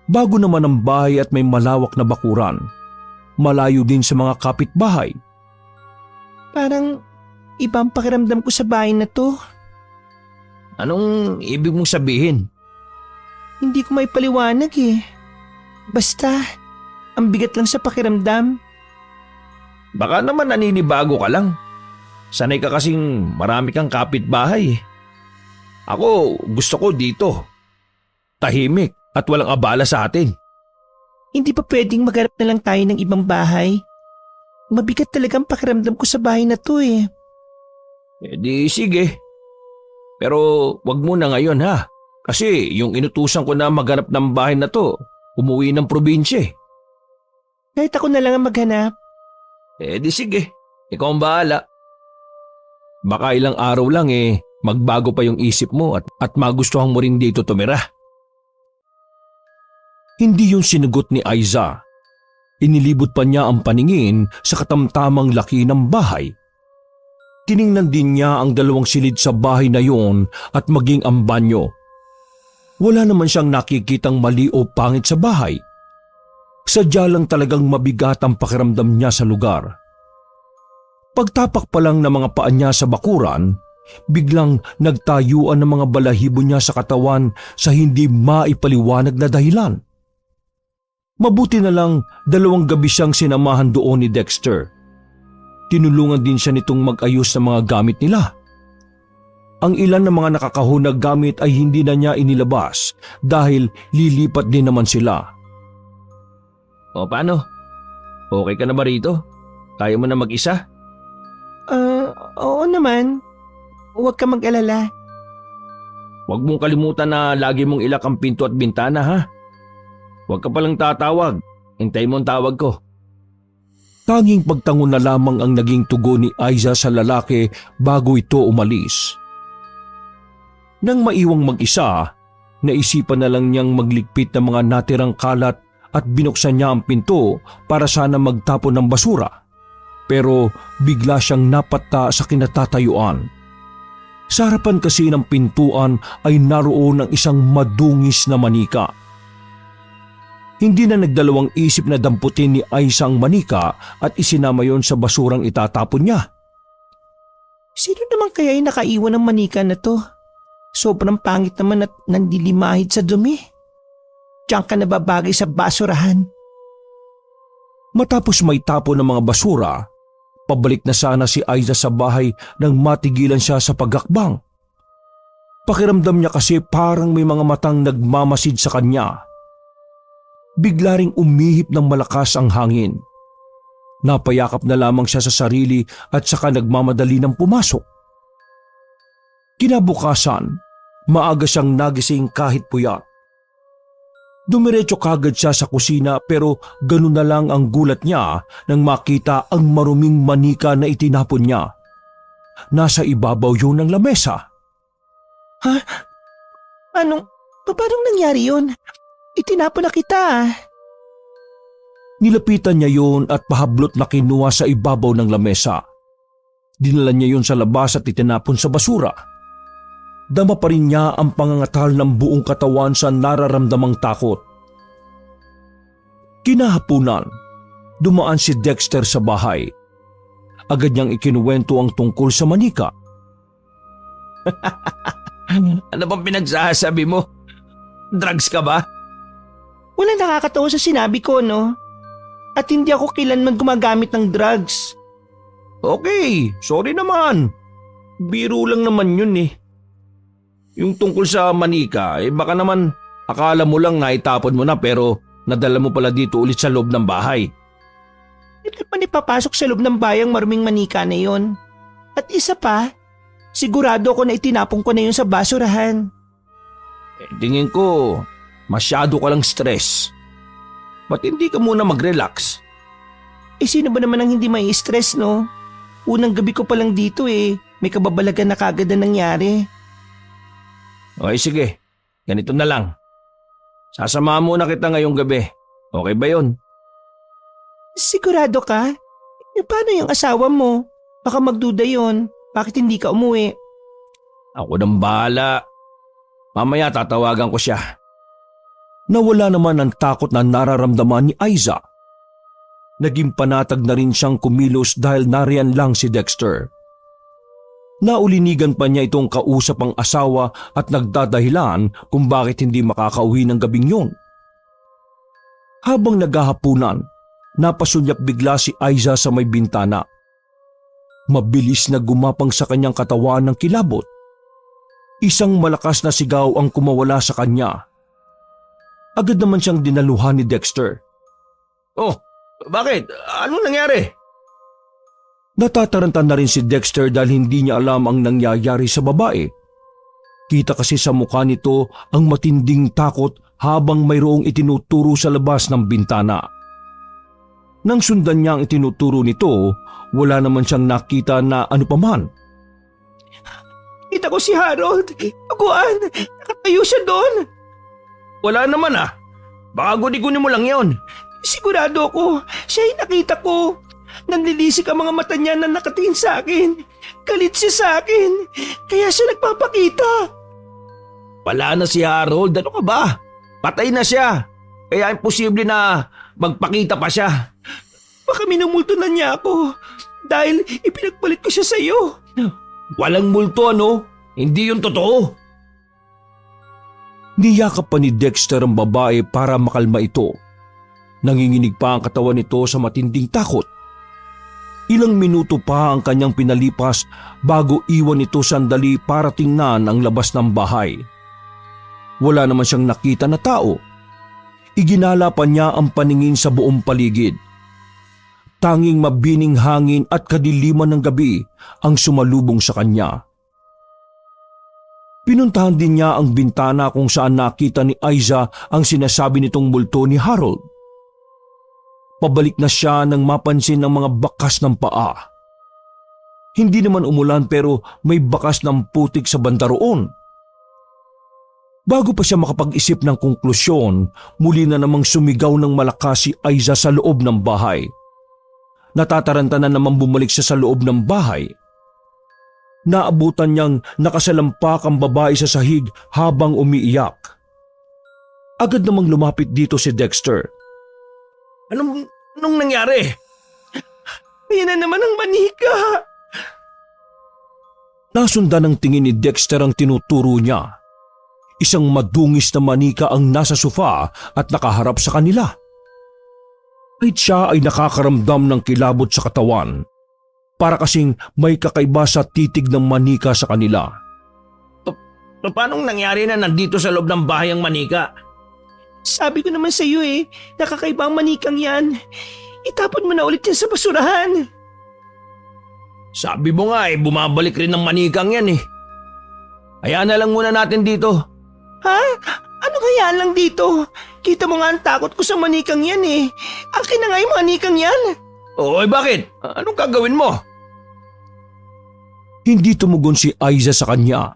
Bago naman ang bahay at may malawak na bakuran. Malayo din sa mga kapitbahay. Parang ibang pakiramdam ko sa bahay na to. Anong ibig mong sabihin? Hindi ko may paliwanag eh. Basta, ang bigat lang sa pakiramdam. Baka naman naninibago ka lang. Sanay ka kasing marami kang kapitbahay. Ako gusto ko dito. Tahimik at walang abala sa atin. Hindi pa pwedeng maghanap na lang tayo ng ibang bahay. Mabigat talagang pakiramdam ko sa bahay na to eh. Di sige. Pero wag muna ngayon Kasi yung inutusan ko na maghanap ng bahay na to, umuwi ng probinsya. Kahit ako na lang ang maghanap. Di sige. Ikaw ang bahala. Baka ilang araw lang magbago pa yung isip mo at magustuhan mo rin dito tumira. Hindi yung sinagot ni Aiza. Inilibot pa niya ang paningin sa katamtamang laki ng bahay. Tiningnan din niya ang dalawang silid sa bahay na yon at maging ang banyo. Wala naman siyang nakikitang mali o pangit sa bahay. Sadya lang talagang mabigat ang pakiramdam niya sa lugar. Pagtapak pa lang ng mga paa niya sa bakuran, biglang nagtayuan ng mga balahibo niya sa katawan sa hindi maipaliwanag na dahilan. Mabuti na lang 2 gabi siyang sinamahan doon ni Dexter. Tinulungan din siya nitong mag-ayos ng mga gamit nila. Ang ilan ng mga nakakahunag gamit ay hindi na niya inilabas dahil lilipat din naman sila. O paano? Okay ka na ba rito? Kaya mo na mag-isa? Oo naman. Huwag ka mag-alala. Huwag mong kalimutan na lagi mong ilak ang pinto at bintana Huwag ka palang tatawag. Hintay mo ang tawag ko. Tanging pagtangon na lamang ang naging tugon ni Aiza sa lalaki bago ito umalis. Nang maiwang mag-isa, naisipan na lang niyang magligpit ng mga natirang kalat at binuksan niya ang pinto para sana magtapon ng basura. Pero bigla siyang napata sa kinatatayuan. Sa harapan kasi ng pintuan ay naroon ang isang madungis na manika. Hindi na nagdalawang isip na damputin ni Aiza ang manika at isinama yon sa basurang itatapon niya. Sino naman kaya yung nakaiwan ng manika na to? Sobrang pangit naman at nandilimahid sa dumi. Diyan ka nababagay sa basurahan. Matapos may tapo ng mga basura, pabalik na sana si Aiza sa bahay nang matigilan siya sa pagakbang. Pakiramdam niya kasi parang may mga matang nagmamasid sa kanya. Bigla ring umihip ng malakas ang hangin. Napayakap na lamang siya sa sarili at saka nagmamadali ng pumasok. Kinabukasan, maaga siyang nagising kahit puyat. Dumiretso kagad siya sa kusina pero ganun na lang ang gulat niya nang makita ang maruming manika na itinapon niya. Nasa ibabaw yun ng lamesa. Ha? Paano nangyari yun? Itinapon na kita. Nilapitan niya yun at pahablot na kinuha sa ibabaw ng lamesa. Dinala niya yun sa labas at itinapon sa basura. Dama pa rin niya ang pangangatal ng buong katawan sa nararamdamang takot. Kinahapunan, dumaan si Dexter sa bahay. Agad niyang ikinuwento ang tungkol sa manika. Ano bang pinagsasabi mo? Drugs ka ba? Walang nakakatawa sa sinabi ko, no? At hindi ako kailanman gumagamit ng drugs. Okay, sorry naman. Biro lang naman yun eh. Yung tungkol sa manika, baka naman akala mo lang na itapon mo na pero nadala mo pala dito ulit sa loob ng bahay. Hindi pa ipapasok sa loob ng bayang maruming manika na yon. At isa pa, sigurado ako na itinapon ko na yun sa basurahan. Tingin ko, masyado ka lang stress. Ba't hindi ka muna mag-relax? Sino ba naman ang hindi may stress, no? Unang gabi ko pa lang dito may kababalagan na kagad na nangyari. Okay, sige. Ganito na lang. Sasamahan muna kita ngayong gabi. Okay ba yun? Sigurado ka? Paano yung asawa mo? Baka magduda yon. Bakit hindi ka umuwi? Ako nang bahala. Mamaya tatawagan ko siya. Nawala naman ang takot na nararamdaman ni Aiza. Naging panatag na rin siyang kumilos dahil nariyan lang si Dexter. Naulinigan pa niya itong kausap ang asawa at nagdadahilan kung bakit hindi makakauwi ng gabing yun. Habang naghahapunan, napasulyap bigla si Aiza sa may bintana. Mabilis na gumapang sa kanyang katawan ng kilabot. Isang malakas na sigaw ang kumawala sa kanya. Agad naman siyang dinaluhan ni Dexter. Oh, bakit? Anong nangyari? Natataranta na rin si Dexter dahil hindi niya alam ang nangyayari sa babae. Kita kasi sa mukha nito ang matinding takot habang mayroong itinuturo sa labas ng bintana. Nang sundan niya ang itinuturo nito, wala naman siyang nakita na ano paman. Kita ko si Harold. Aguan, nakatayo siya doon. Wala naman ah. Baka guni-guni mo lang yon. Sigurado ako, siya yung nakita ko. Nanlilisik ang mga mata niya na nakatingin sa akin. Galit siya sa akin. Kaya siya nagpapakita. Wala na si Harold. Ano ka ba? Patay na siya. Kaya imposible na magpakita pa siya. Baka minumulto na niya ako. Dahil ipinagpalit ko siya sa iyo. Walang multo ano? Hindi yun totoo. Niyakap pa ni Dexter ang babae para makalma ito. Nanginginig pa ang katawan nito sa matinding takot. Ilang minuto pa ang kanyang pinalipas bago iwan ito sandali para tingnan ang labas ng bahay. Wala naman siyang nakita na tao. Iginala pa niya ang paningin sa buong paligid. Tanging mabining hangin at kadiliman ng gabi ang sumalubong sa kanya. Pinuntahan din niya ang bintana kung saan nakita ni Aiza ang sinasabi nitong multo ni Harold. Pabalik na siya nang mapansin ng mga bakas ng paa. Hindi naman umulan pero may bakas ng putik sa banda roon. Bago pa siya makapag-isip ng konklusyon, muli na namang sumigaw ng malakas si Aiza sa loob ng bahay. Natataranta na namang bumalik siya sa loob ng bahay. Naabutan niyang nakasalampak ang babae sa sahig habang umiiyak. Agad namang lumapit dito si Dexter. Anong nangyari? Ayan na naman ang manika. Nasundan ng tingin ni Dexter ang tinuturo niya. Isang madungis na manika ang nasa sofa at nakaharap sa kanila. Kahit siya ay nakakaramdam ng kilabot sa katawan, para kasing may kakaiba sa titig ng manika sa kanila. Paanong nangyari na nandito sa loob ng bahay ang manika? Sabi ko naman sa iyo nakakaiba ang manikang yan. Itapon mo na ulit yan sa basurahan. Sabi mo nga bumabalik rin ng manikang yan eh. Hayaan na lang muna natin dito. Ha? Ano kaya lang dito? Kita mo nga ang takot ko sa manikang yan Akin na nga yung manikang yan. Oy, bakit? Anong gagawin mo? Hindi tumugon si Aiza sa kanya.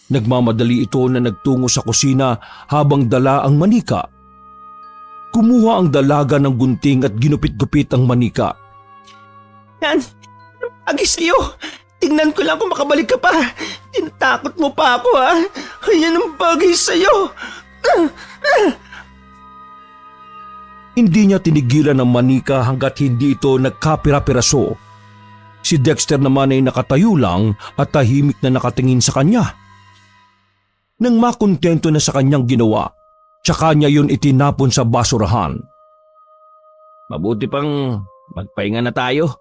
Nagmamadali ito na nagtungo sa kusina habang dala ang manika. Kumuha ang dalaga ng gunting at ginupit-gupit ang manika. Yan, agis sa'yo. Tingnan ko lang kung makabalik ka pa. Tinatakot mo pa ako Ayan ang bagay sa'yo. Hindi niya tinigilan ang manika hanggat hindi ito nagkapira-piraso. Si Dexter naman ay nakatayo lang at tahimik na nakatingin sa kanya. Nang makontento na sa kanyang ginawa, tsaka niya yun itinapon sa basurahan. Mabuti pang magpahinga na tayo.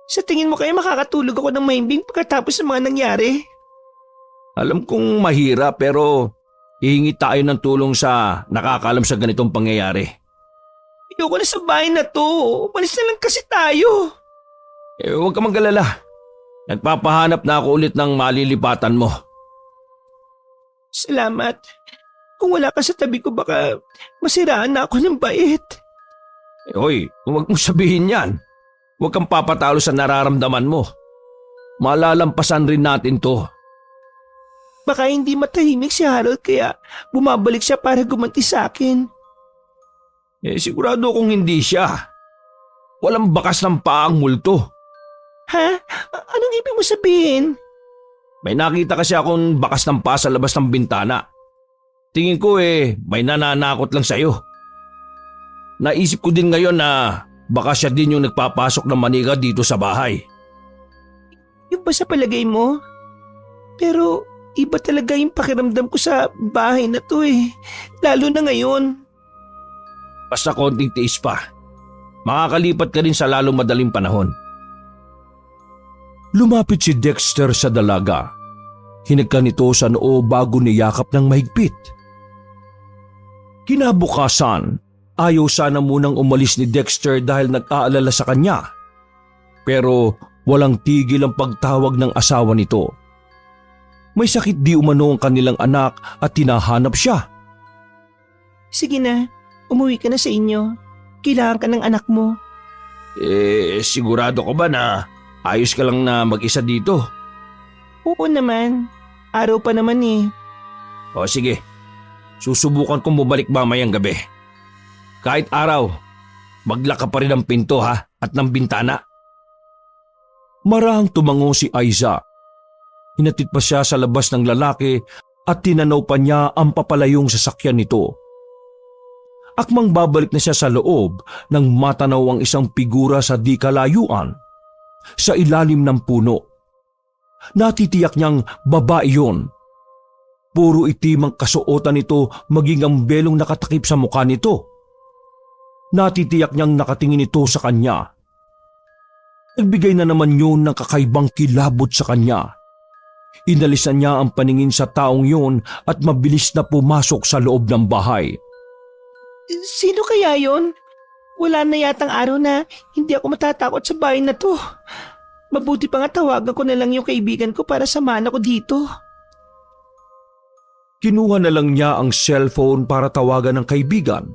Sa tingin mo kaya makakatulog ako ng mahimbing pagkatapos ng mga nangyari? Alam kong mahirap pero hihingi tayo ng tulong sa nakakaalam sa ganitong pangyayari. Ayoko na sa bahay na to. Umalis na lang kasi tayo. Huwag ka mag-alala. Nagpapahanap na ako ulit ng malilipatan mo. Salamat. Kung wala ka sa tabi ko baka masiraan na ako ng bait. Hoy, huwag mong sabihin yan. Huwag kang papatalo sa nararamdaman mo. Malalampasan rin natin to. Baka hindi matahimik si Harold kaya bumabalik siya para gumanti sa akin. Sigurado kung hindi siya. Walang bakas ng paang multo. Ha? Anong ibig mo sabihin? May nakita kasi akong bakas ng paa sa labas ng bintana. Tingin ko may nananakot lang sa'yo. Naisip ko din ngayon na baka siya din yung nagpapasok ng manika dito sa bahay. Yung ba sa palagay mo? Pero iba talaga yung pakiramdam ko sa bahay na to Lalo na ngayon. Basta konting tiis pa. Makakalipat ka rin sa lalong madaling panahon. Lumapit si Dexter sa dalaga. Hinagka nito sa noo bago niyakap ng mahigpit. Kinabukasan, ayaw sana munang umalis ni Dexter dahil nag-aalala sa kanya. Pero walang tigil ang pagtawag ng asawa nito. May sakit di umano ang kanilang anak at tinahanap siya. Sige na, umuwi ka na sa inyo. Kailangan ka ng anak mo. Sigurado ko ba na ayos ka lang na mag-isa dito? Oo naman. Araw pa naman O sige, susubukan kong bumalik mamayang gabi. Kahit araw, maglaka pa rin ang pinto at ng bintana. Marahang tumango si Aiza. Hinatid pa siya sa labas ng lalaki at tinanaw pa niya ang papalayong sasakyan nito. Akmang babalik na siya sa loob nang matanaw ang isang figura sa di kalayuan. Sa ilalim ng puno. Natitiyak niyang babae yun. Puro itim ang kasuotan nito maging ang belong nakatakip sa mukha nito. Natitiyak niyang nakatingin ito sa kanya. Nagbigay na naman yun ng kakaibang kilabot sa kanya. Inalisan niya ang paningin sa taong yun at mabilis na pumasok sa loob ng bahay. Sino kaya yon? Wala na yatang araw na hindi ako matatakot sa bahay na to. Mabuti pa nga tawagan ko na lang yung kaibigan ko para samahan ako dito. Kinuha na lang niya ang cellphone para tawagan ng kaibigan.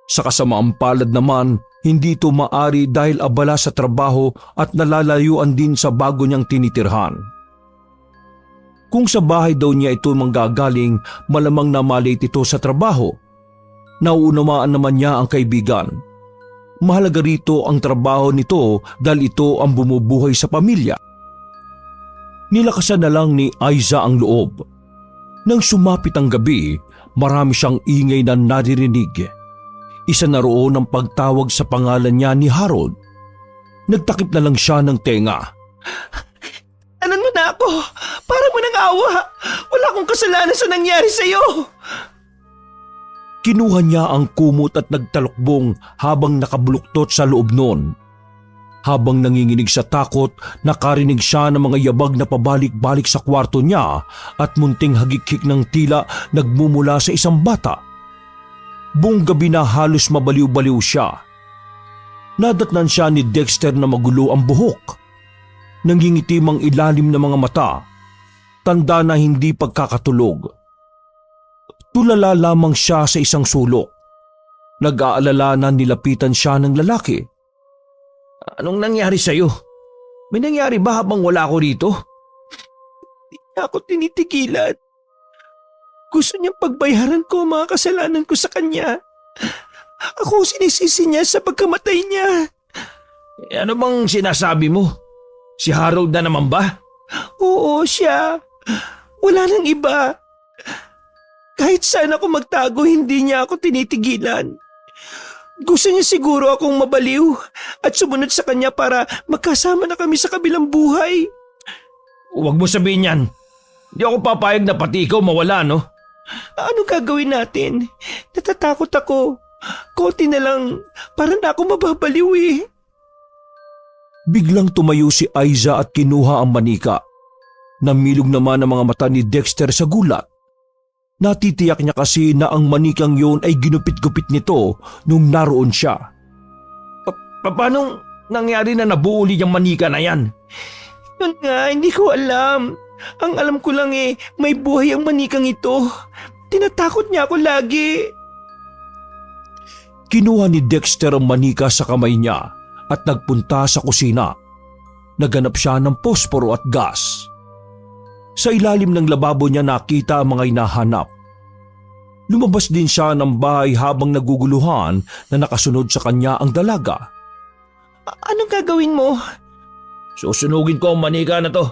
Sa kasamaang palad naman, hindi ito maari dahil abala sa trabaho at nalalayuan din sa bago niyang tinitirhan. Kung sa bahay daw niya ito manggagaling, malamang na malate ito sa trabaho. Nauunawaan naman niya ang kaibigan. Mahalaga rito ang trabaho nito dahil ito ang bumubuhay sa pamilya. Nilakasan na lang ni Aiza ang loob. Nang sumapit ang gabi, marami siyang ingay na naririnig. Isa na roon ang pagtawag sa pangalan niya ni Harold. Nagtakip na lang siya ng tenga. Anan mo na ako! Para mo nang awa! Wala akong kasalanan sa nangyari sa'yo! Kinuha niya ang kumot at nagtalokbong habang nakabuluktot sa loob noon. Habang nanginginig sa takot, nakarinig siya ng mga yabag na pabalik-balik sa kwarto niya at munting hagik-hik ng tila nagmumula sa isang bata. Buong gabi na halos mabaliw-baliw siya. Nadatnan siya ni Dexter na magulo ang buhok. Nangingitim ang ilalim ng mga mata. Tanda na hindi pagkakatulog. Tulala lamang siya sa isang sulok. Nag-aalala na nilapitan siya ng lalaki. Anong nangyari sa'yo? May nangyari ba habang wala ako rito? Hindi niya ako tinitigilan. Gusto niyang pagbayaran ko ang mga kasalanan ko sa kanya. Ako ang sinisisi niya sa pagkamatay niya. Ano bang sinasabi mo? Si Harold na naman ba? Oo, siya. Wala nang iba. Kahit saan ako magtago, hindi niya ako tinitigilan. Gusto niya siguro akong mabaliw at sumunod sa kanya para magkasama na kami sa kabilang buhay. Huwag mo sabihin yan. Hindi ako papayag na pati ikaw mawala, no? Anong gagawin natin? Natatakot ako. Konti na lang, para na ako mababaliw eh. Biglang tumayo si Aiza at kinuha ang manika. Namilog naman ang mga mata ni Dexter sa gulat. Natitiyak niya kasi na ang manikang yon ay ginupit-gupit nito nung naroon siya. Paano nangyari na nabuo ulit yung manika na yan? Yun nga, hindi ko alam. Ang alam ko lang eh, may buhay ang manikang ito. Tinatakot niya ako lagi. Kinuha ni Dexter ang manika sa kamay niya at nagpunta sa kusina. Naghanap siya ng posporo at gas. Sa ilalim ng lababo niya nakita ang mga hinahanap. Lumabas din siya ng bahay habang naguguluhan na nakasunod sa kanya ang dalaga. Anong gagawin mo? Susunugin ko ang manika na to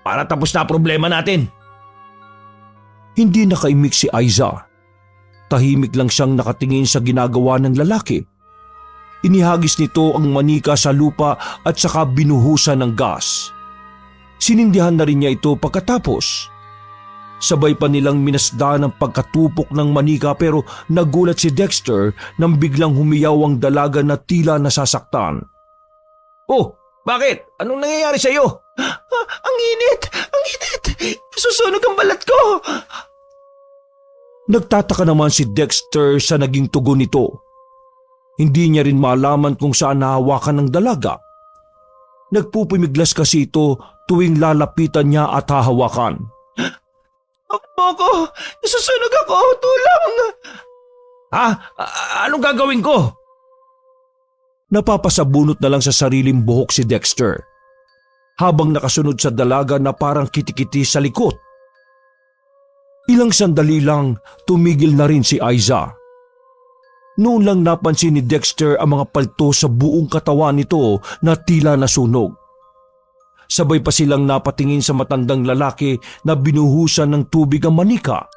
para tapos na problema natin. Hindi nakaimik si Aiza. Tahimik lang siyang nakatingin sa ginagawa ng lalaki. Inihagis nito ang manika sa lupa at saka binuhusan ng gas. Sinindihan na rin niya ito pagkatapos. Sabay pa nilang minasdan ang pagkatupok ng manika pero nagulat si Dexter nang biglang humiyaw ang dalaga na tila nasasaktan. Oh, bakit? Anong nangyayari sa'yo? Ang init! Ang init! Susunog ang balat ko! Nagtataka naman si Dexter sa naging tugon nito. Hindi niya rin malaman kung saan nahawakan ng dalaga. Nagpupumiglas kasi ito tuwing lalapitan niya at hahawakan. Ako! Nasusunog ako! Tulong! Ha? Anong gagawin ko? Napapasabunot na lang sa sariling buhok si Dexter. Habang nakasunod sa dalaga na parang kitikiti sa likod. Ilang sandali lang tumigil na rin si Aiza. Noon lang napansin ni Dexter ang mga palto sa buong katawan nito na tila nasunog. Sabay pa silang napatingin sa matandang lalaki na binuhusan ng tubig ang manika.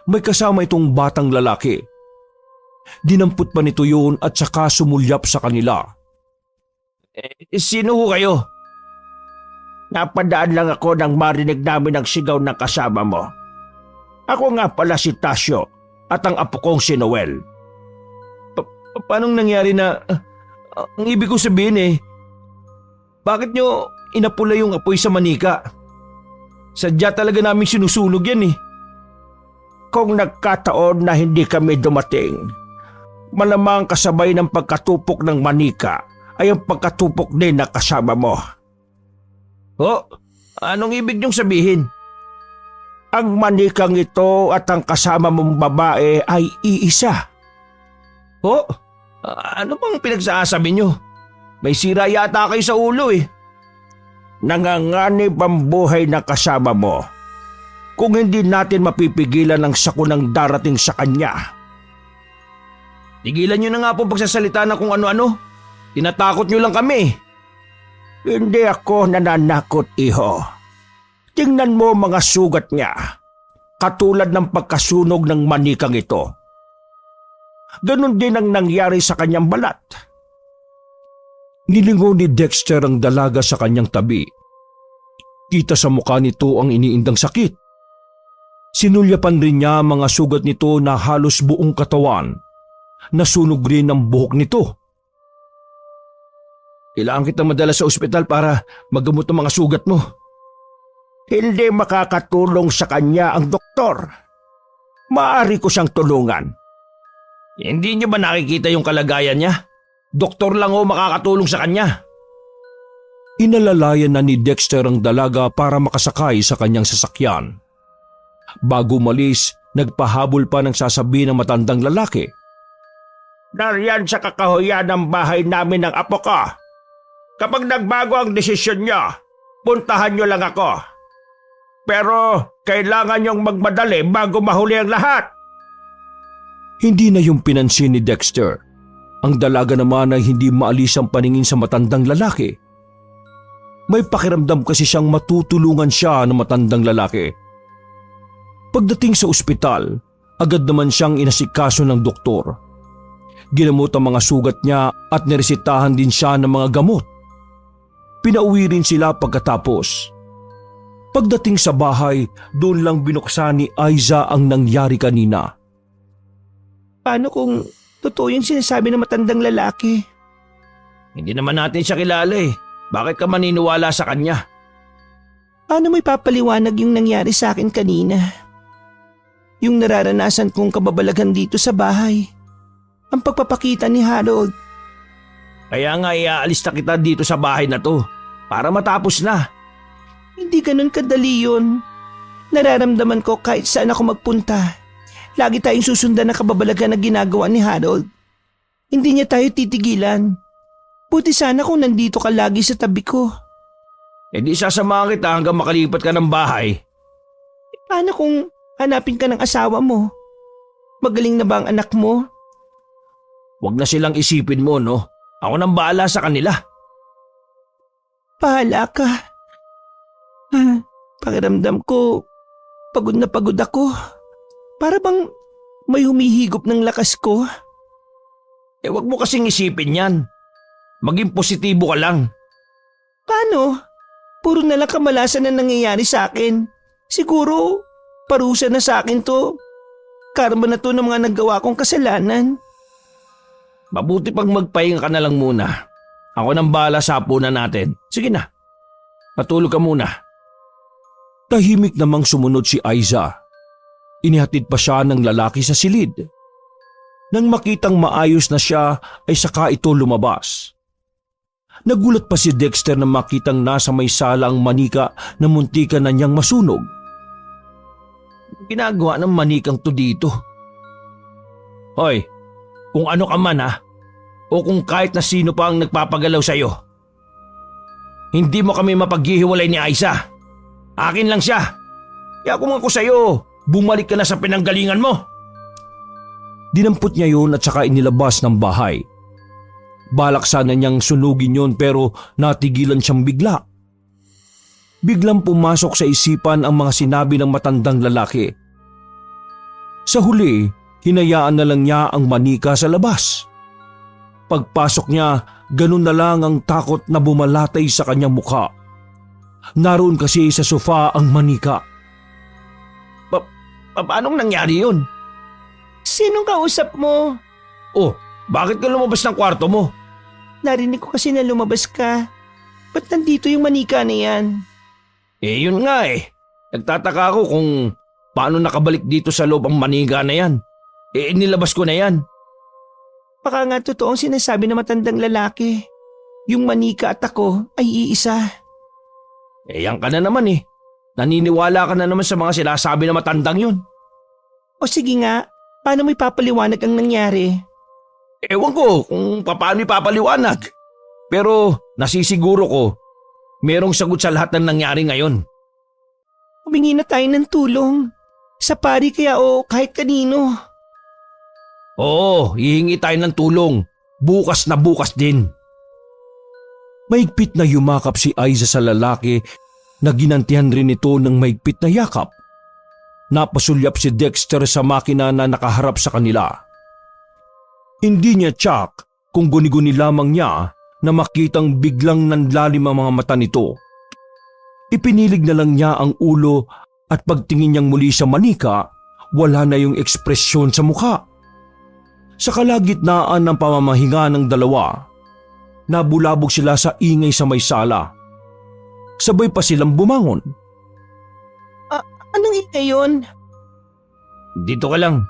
May kasama itong batang lalaki. Dinampot pa nito yun at saka sumulyap sa kanila. Sino ho kayo? Napadaan lang ako nang marinig namin ang sigaw ng kasama mo. Ako nga pala si Tasio at ang apo kong si Noel. Paanong nangyari na... ang ibig ko sabihin eh, bakit nyo inapula yung apoy sa manika? Sadya talaga namin sinusunog yan eh. Kung nagkataon na hindi kami dumating, malamang kasabay ng pagkatupok ng manika ay ang pagkatupok din na kasama mo. Oh, anong ibig nyong sabihin? Ang manikang ito at ang kasama mong babae ay iisa. Oh, ano bang pinagsasabi nyo? May sira yata kayo sa ulo eh. Nanganganib ang buhay na kasama mo kung hindi natin mapipigilan ang sakunang darating sa kanya. Tigilan nyo na nga po pagsasalita na kung ano-ano. Tinatakot nyo lang kami. Hindi ako nananakot, iho. Tingnan mo mga sugat niya. Katulad ng pagkasunog ng manikang ito. Ganon din ang nangyari sa kanyang balat. Nilingon ni Dexter ang dalaga sa kanyang tabi. Kita sa mukha nito ang iniindang sakit. Sinulyapan rin niya ang mga sugat nito na halos buong katawan. Nasunog rin ang buhok nito. Kailangan kita madala sa ospital para magamot ang mga sugat mo. Hindi makakatulong sa kanya ang doktor. Maaari ko siyang tulungan. Hindi niyo ba nakikita yung kalagayan niya? Doktor lang o makakatulong sa kanya. Inalalayan na ni Dexter ang dalaga para makasakay sa kanyang sasakyan. Bago umalis, nagpahabol pa ng sasabihin ng matandang lalaki. Nariyan sa kakahuyan ng bahay namin ng apo ko. Kapag nagbago ang desisyon niyo, puntahan niyo lang ako. Pero kailangan niyong magmadali bago mahuli ang lahat. Hindi na yung pinansin ni Dexter. Ang dalaga naman ay hindi maalis ang paningin sa matandang lalaki. May pakiramdam kasi siyang matutulungan siya ng matandang lalaki. Pagdating sa ospital, agad naman siyang inasikaso ng doktor. Ginamot ang mga sugat niya at niresitahan din siya ng mga gamot. Pinauwi rin sila pagkatapos. Pagdating sa bahay, doon lang binuksan ni Aiza ang nangyari kanina. Paano kung totoo yung sinasabi ng matandang lalaki? Hindi naman natin siya kilala eh. Bakit ka maniniwala sa kanya? Paano mo ipapaliwanag yung nangyari sa akin kanina? Yung nararanasan kong kababalagan dito sa bahay. Ang pagpapakita ni Harold. Kaya nga iaalis na kita dito sa bahay na to para matapos na. Hindi ganun kadali yun. Nararamdaman ko kahit saan ako magpunta. Lagi tayong susundan ng kababalagan na ginagawa ni Harold. Hindi niya tayo titigilan. Buti sana kung nandito ka lagi sa tabi ko. E di sasamahan kita hanggang makalipat ka ng bahay. Paano kung hanapin ka ng asawa mo? Magaling na ba ang anak mo? Huwag na silang isipin mo, no? Ako nang bahala sa kanila. Bahala ka. Pakiramdam ko, pagod na pagod ako. Para bang may humihigop ng lakas ko. Eh wag mo kasing isipin yan. Maging positibo ka lang. Paano? Puro na lang kamalasan na nangyayari sa akin. Siguro, parusa na sa akin to. Karma na to ng mga nagawa kong kasalanan. Mabuti pag magpahinga ka na lang muna. Ako nang bahala sa hapunan natin. Sige na. Patulog ka muna. Tahimik namang sumunod si Aiza. Inihatid pa siya ng lalaki sa silid. Nang makitang maayos na siya ay saka ito lumabas. Nagulat pa si Dexter na makitang nasa may sala ang manika na muntikan na niyang masunog. Ginagawa ng manikang to dito. Hoy, kung ano ka man ha, o kung kahit na sino pa ang nagpapagalaw sa'yo. Hindi mo kami mapaghihiwalay ni Aiza. Akin lang siya. Kaya kung ako sa'yo, bumalik ka na sa pinanggalingan mo. Dinampot niya yun at saka inilabas ng bahay. Balak sana niyang sunugin yun pero natigilan siyang bigla. Biglang pumasok sa isipan ang mga sinabi ng matandang lalaki. Sa huli, hinayaan na lang niya ang manika sa labas. Pagpasok niya, ganun na lang ang takot na bumalatay sa kanyang mukha. Naroon kasi sa sofa ang manika. Paanong nangyari yun? Sinong kausap mo? Oh, bakit ka lumabas ng kwarto mo? Narinig ko kasi na lumabas ka. Ba't nandito yung manika na yan? Eh yun nga eh. Nagtataka ako kung paano nakabalik dito sa loob ang manika na yan. Eh inilabas ko na yan. Baka nga totoong sinasabi ng matandang lalaki. Yung manika at ako ay iisa. Eh yan ka na naman eh. Naniniwala ka na naman sa mga sinasabi ng matandang yun. O sige nga, paano mo ipapaliwanag ang nangyari? Ewan ko kung paano ipapaliwanag. Pero nasisiguro ko, merong sagot sa lahat ng nangyari ngayon. humingi na tayo ng tulong. Sa pari kaya o kahit kanino. Oo, hihingi tayo ng tulong. Bukas na bukas din. Mahigpit na yumakap si Aiza sa lalaki na ginantihan rin ito ng mahigpit na yakap. Napasulyap si Dexter sa makina na nakaharap sa kanila. Hindi niya tsak kung guni-guni lamang niya na makitang biglang nanlalim ang mga mata nito. Ipinilig na lang niya ang ulo at pagtingin niyang muli sa manika, wala na yung ekspresyon sa mukha. Sa kalagitnaan ng pamamahinga ng dalawa, nabulabog sila sa ingay sa may sala. Sabay pa silang bumangon. Anong ingay yun? Dito ka lang.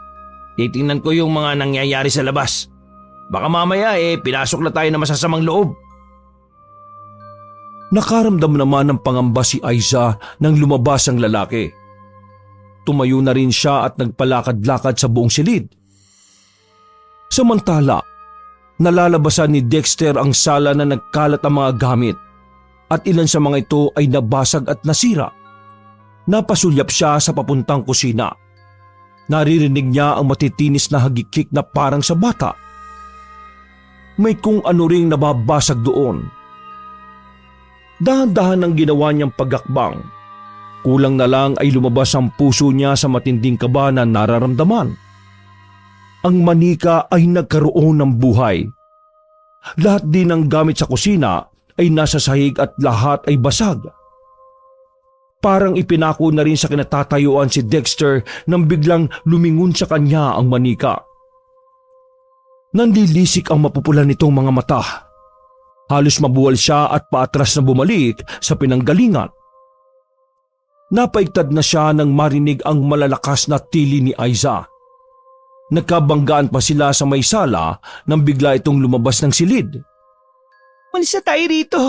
Titingnan ko yung mga nangyayari sa labas. Baka mamaya pinasok na tayo na masasamang loob. Nakaramdam naman ng pangamba si Aiza nang lumabas ang lalaki. Tumayo na rin siya at nagpalakad-lakad sa buong silid. Samantala, nalalabasan ni Dexter ang sala na nagkalat ang mga gamit at ilan sa mga ito ay nabasag at nasira. Napasulyap siya sa papuntang kusina. Naririnig niya ang matitinis na hagikik na parang sa bata. May kung ano ring nababasag doon. Dahan-dahan ang ginawa niyang pagakbang. Kulang na lang ay lumabas ang puso niya sa matinding kaba na nararamdaman. Ang manika ay nagkaroon ng buhay. Lahat din ng gamit sa kusina ay nasa sahig at lahat ay basag. Parang ipinako na rin sa kinatatayuan si Dexter nang biglang lumingon sa kanya ang manika. Nanlilisik ang mapupula nitong mga mata. Halos mabuwal siya at paatras na bumalik sa pinanggalingan. Napaigtad na siya nang marinig ang malalakas na tili ni Aiza. Nagkabanggaan pa sila sa may sala nang bigla itong lumabas ng silid. Malis na tayo rito.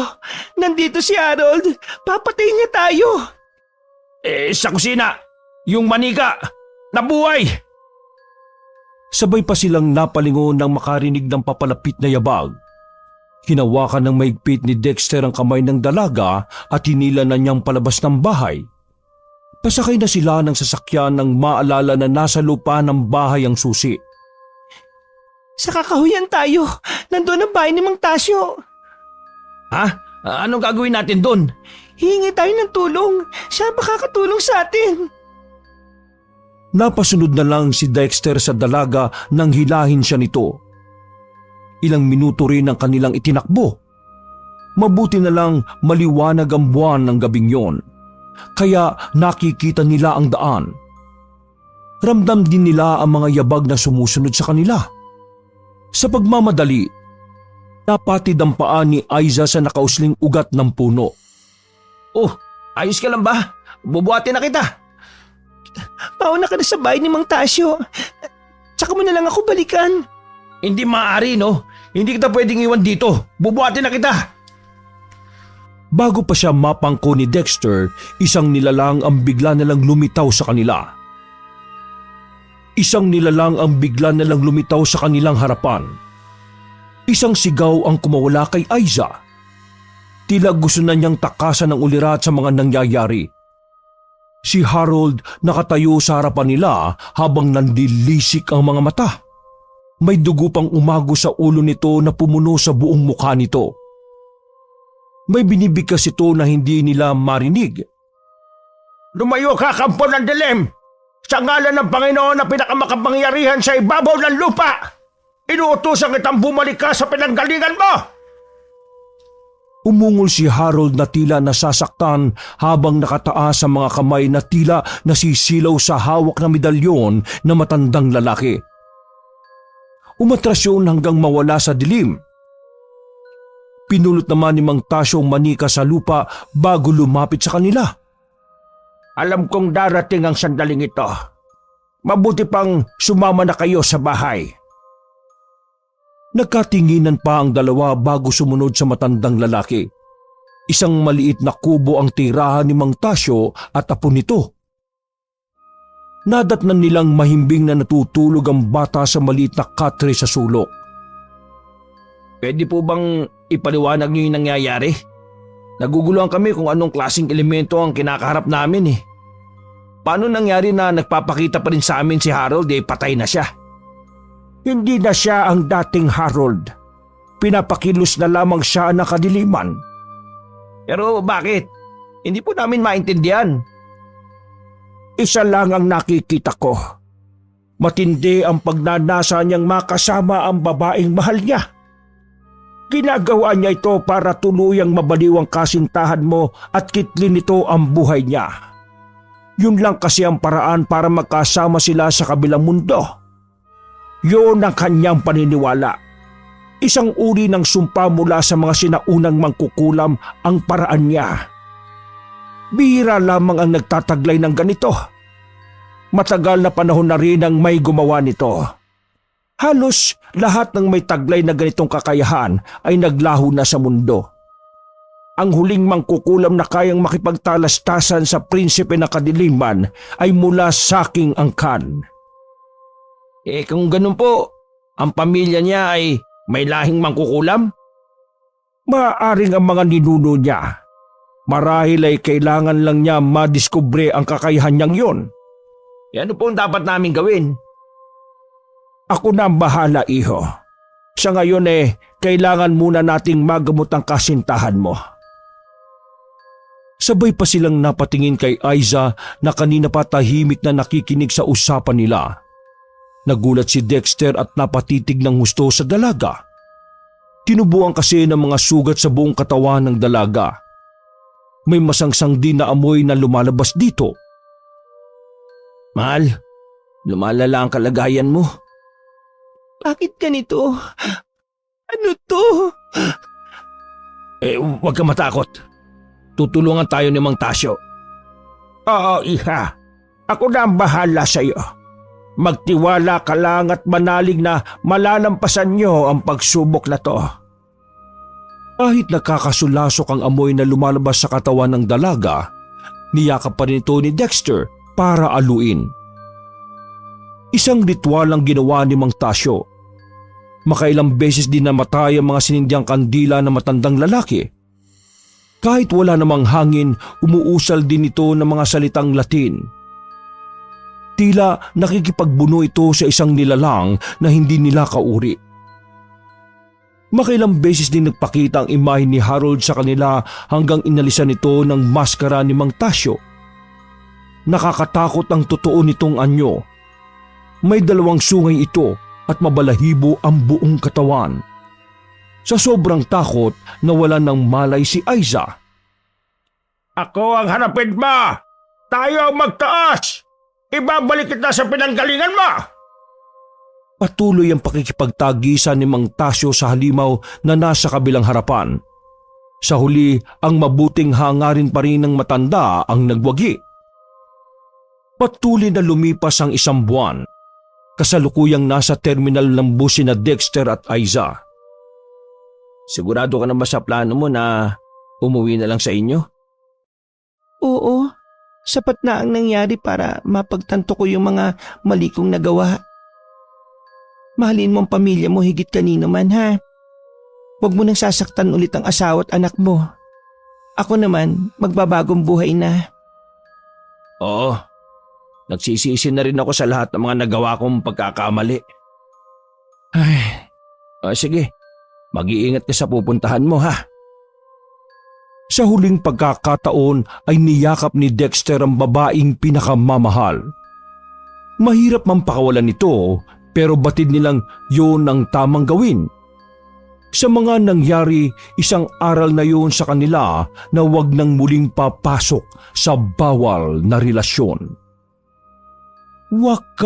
Nandito si Harold. Papatayin niya tayo. Sa kusina, yung manika, nabuhay! Sabay pa silang napalingon nang makarinig ng papalapit na yabag. Hinawakan ng maigpit ni Dexter ang kamay ng dalaga at hinila na niyang palabas ng bahay. Pasakay na sila ng sasakyan nang maalala na nasa lupa ng bahay ang susi. Sa kakahuyan tayo. Nandun ang bahay ni Mang Tasyo. Ha? Anong gagawin natin doon? Hingi tayo ng tulong. Siya makakatulong sa atin. Napasunod na lang si Dexter sa dalaga nang hilahin siya nito. Ilang minuto rin ang kanilang itinakbo. Mabuti na lang maliwanag ang buwan ng gabing yon, kaya nakikita nila ang daan. Ramdam din nila ang mga yabag na sumusunod sa kanila. Sa pagmamadali, napatid ang paa ni Aiza sa nakausling ugat ng puno. Oh, ayos ka lang ba? Bubuhatin na kita. Mauna ka na sa bahay ni Mang Tasyo. Tsaka mo na lang ako balikan. Hindi maaari, no? Hindi kita pwedeng iwan dito. Bubuhatin na kita. Bago pa siya mapangko ni Dexter, isang nilalang ang bigla nalang lumitaw sa kanila. Isang nilalang ang bigla nalang lumitaw sa kanilang harapan. Isang sigaw ang kumawala kay Aiza. Tila gusto na niyang takasan ng ulirat sa mga nangyayari. Si Harold nakatayo sa harapan nila habang nanlilisik ang mga mata. May dugo pang umago sa ulo nito na pumuno sa buong mukha nito. May binibigkas ito na hindi nila marinig. Lumayo ka, kampo ng dilim! Sa ngalan ng Panginoon na pinakamakapangyarihan sa ibabaw ng lupa! Inuutosan kitang bumalik ka sa pinanggalingan mo! Umungol si Harold na tila nasasaktan habang nakataas sa mga kamay na tila nasisilaw sa hawak na medalyon na matandang lalaki. Umatras yun hanggang mawala sa dilim. Pinulot naman ni Mang Tasyo ang manika sa lupa bago lumapit sa kanila. Alam kong darating ang sandaling ito. Mabuti pang sumama na kayo sa bahay. Nagkatinginan pa ang dalawa bago sumunod sa matandang lalaki. Isang maliit na kubo ang tirahan ni Mang Tasyo at apo nito. Nadatnan nilang mahimbing na natutulog ang bata sa maliit na katre sa sulok. Pwede po bang ipaliwanag niyo yung nangyayari? Naguguluhan kami kung anong klaseng elemento ang kinakaharap namin eh. paano nangyari na nagpapakita pa rin sa amin si Harold patay na siya? Hindi na siya ang dating Harold. Pinapakilos na lamang siya ng kadiliman. Pero bakit? Hindi po namin maintindihan. Isa lang ang nakikita ko. Matindi ang pagnanasa niyang makasama ang babaeng mahal niya. Ginagawa niya ito para tuluyang mabaliw ang kasintahan mo at kitlin nito ang buhay niya. Yun lang kasi ang paraan para magkasama sila sa kabilang mundo. Yun ang kanyang paniniwala. Isang uri ng sumpa mula sa mga sinaunang mangkukulam ang paraan niya. Bihira lamang ang nagtataglay ng ganito. Matagal na panahon na rin ang may gumawa nito. Halos lahat ng may taglay na ganitong kakayahan ay naglaho na sa mundo. Ang huling mangkukulam na kayang makipagtalastasan sa prinsipe ng kadiliman ay mula sa aking angkan. Kung ganun po, ang pamilya niya ay may lahing mangkukulam? Maaaring ang mga ninuno niya. Marahil ay kailangan lang niya madiskubre ang kakayahan niyang yon. Ano po ang dapat namin gawin? Ako na ang bahala, iho. Sa ngayon kailangan muna nating magamot ang kasintahan mo. Sabay pa silang napatingin kay Aiza na kanina pa tahimik na nakikinig sa usapan nila. Nagulat si Dexter at napatitig ng husto sa dalaga. Tinubuan kasi ng mga sugat sa buong katawan ng dalaga. May masangsang din na amoy na lumalabas dito. Mahal, lumalala ang kalagayan mo. Bakit ganito? Ano to? Huwag ka matakot. Tutulungan tayo ni Mang Tasyo. Oo, iha. Ako na ang bahala sa iyo. Magtiwala ka lang at manalig na malalampasan niyo ang pagsubok na to. Kahit nakakasulasok ang amoy na lumalabas sa katawan ng dalaga, niyakap pa rin ito ni Dexter para aluin. Isang ritual ang ginawa ni Mang Tasyo. Makailang beses din namatay ang mga sinindyang kandila na matandang lalaki. Kahit wala namang hangin, umuusal din ito ng mga salitang Latin. Tila nakikipagbuno ito sa isang nilalang na hindi nila kauri. Makailang beses din nagpakita ang imahe ni Harold sa kanila hanggang inalisan ito ng maskara ni Mang Tasyo. Nakakatakot ang totoo nitong anyo. May 2 sungay ito at mabalahibo ang buong katawan. Sa sobrang takot, nawalan ng malay si Aiza. Ako ang hanapin mo! Tayo ang magtaas! Ibabalik kita sa pinanggalingan mo! Patuloy ang pakikipagtagisan ni Mang Tasyo sa halimaw na nasa kabilang harapan. Sa huli, ang mabuting hangarin pa rin ng matanda ang nagwagi. Patuloy na lumipas ang 1 buwan. Kasalukuyang nasa terminal ng bus sina Dexter at Aiza. Sigurado ka na ba sa plano mo na umuwi na lang sa inyo? Oo, sapat na ang nangyari para mapagtanto ko yung mga mali kong nagawa. Mahalin mo ang pamilya mo higit kanino man, ha? Huwag mo nang sasaktan ulit ang asawa at anak mo. Ako naman, magbabagong buhay na. Oo, nagsisisi na rin ako sa lahat ng mga nagawa kong pagkakamali. Ay, sige, mag-iingat ka sa pupuntahan mo, ha? Sa huling pagkakataon ay niyakap ni Dexter ang babaeng pinakamamahal. Mahirap man pakawalan nito, pero batid nilang yun ang tamang gawin. Sa mga nangyari, isang aral na yun sa kanila na huwag nang muling papasok sa bawal na relasyon. Wakas!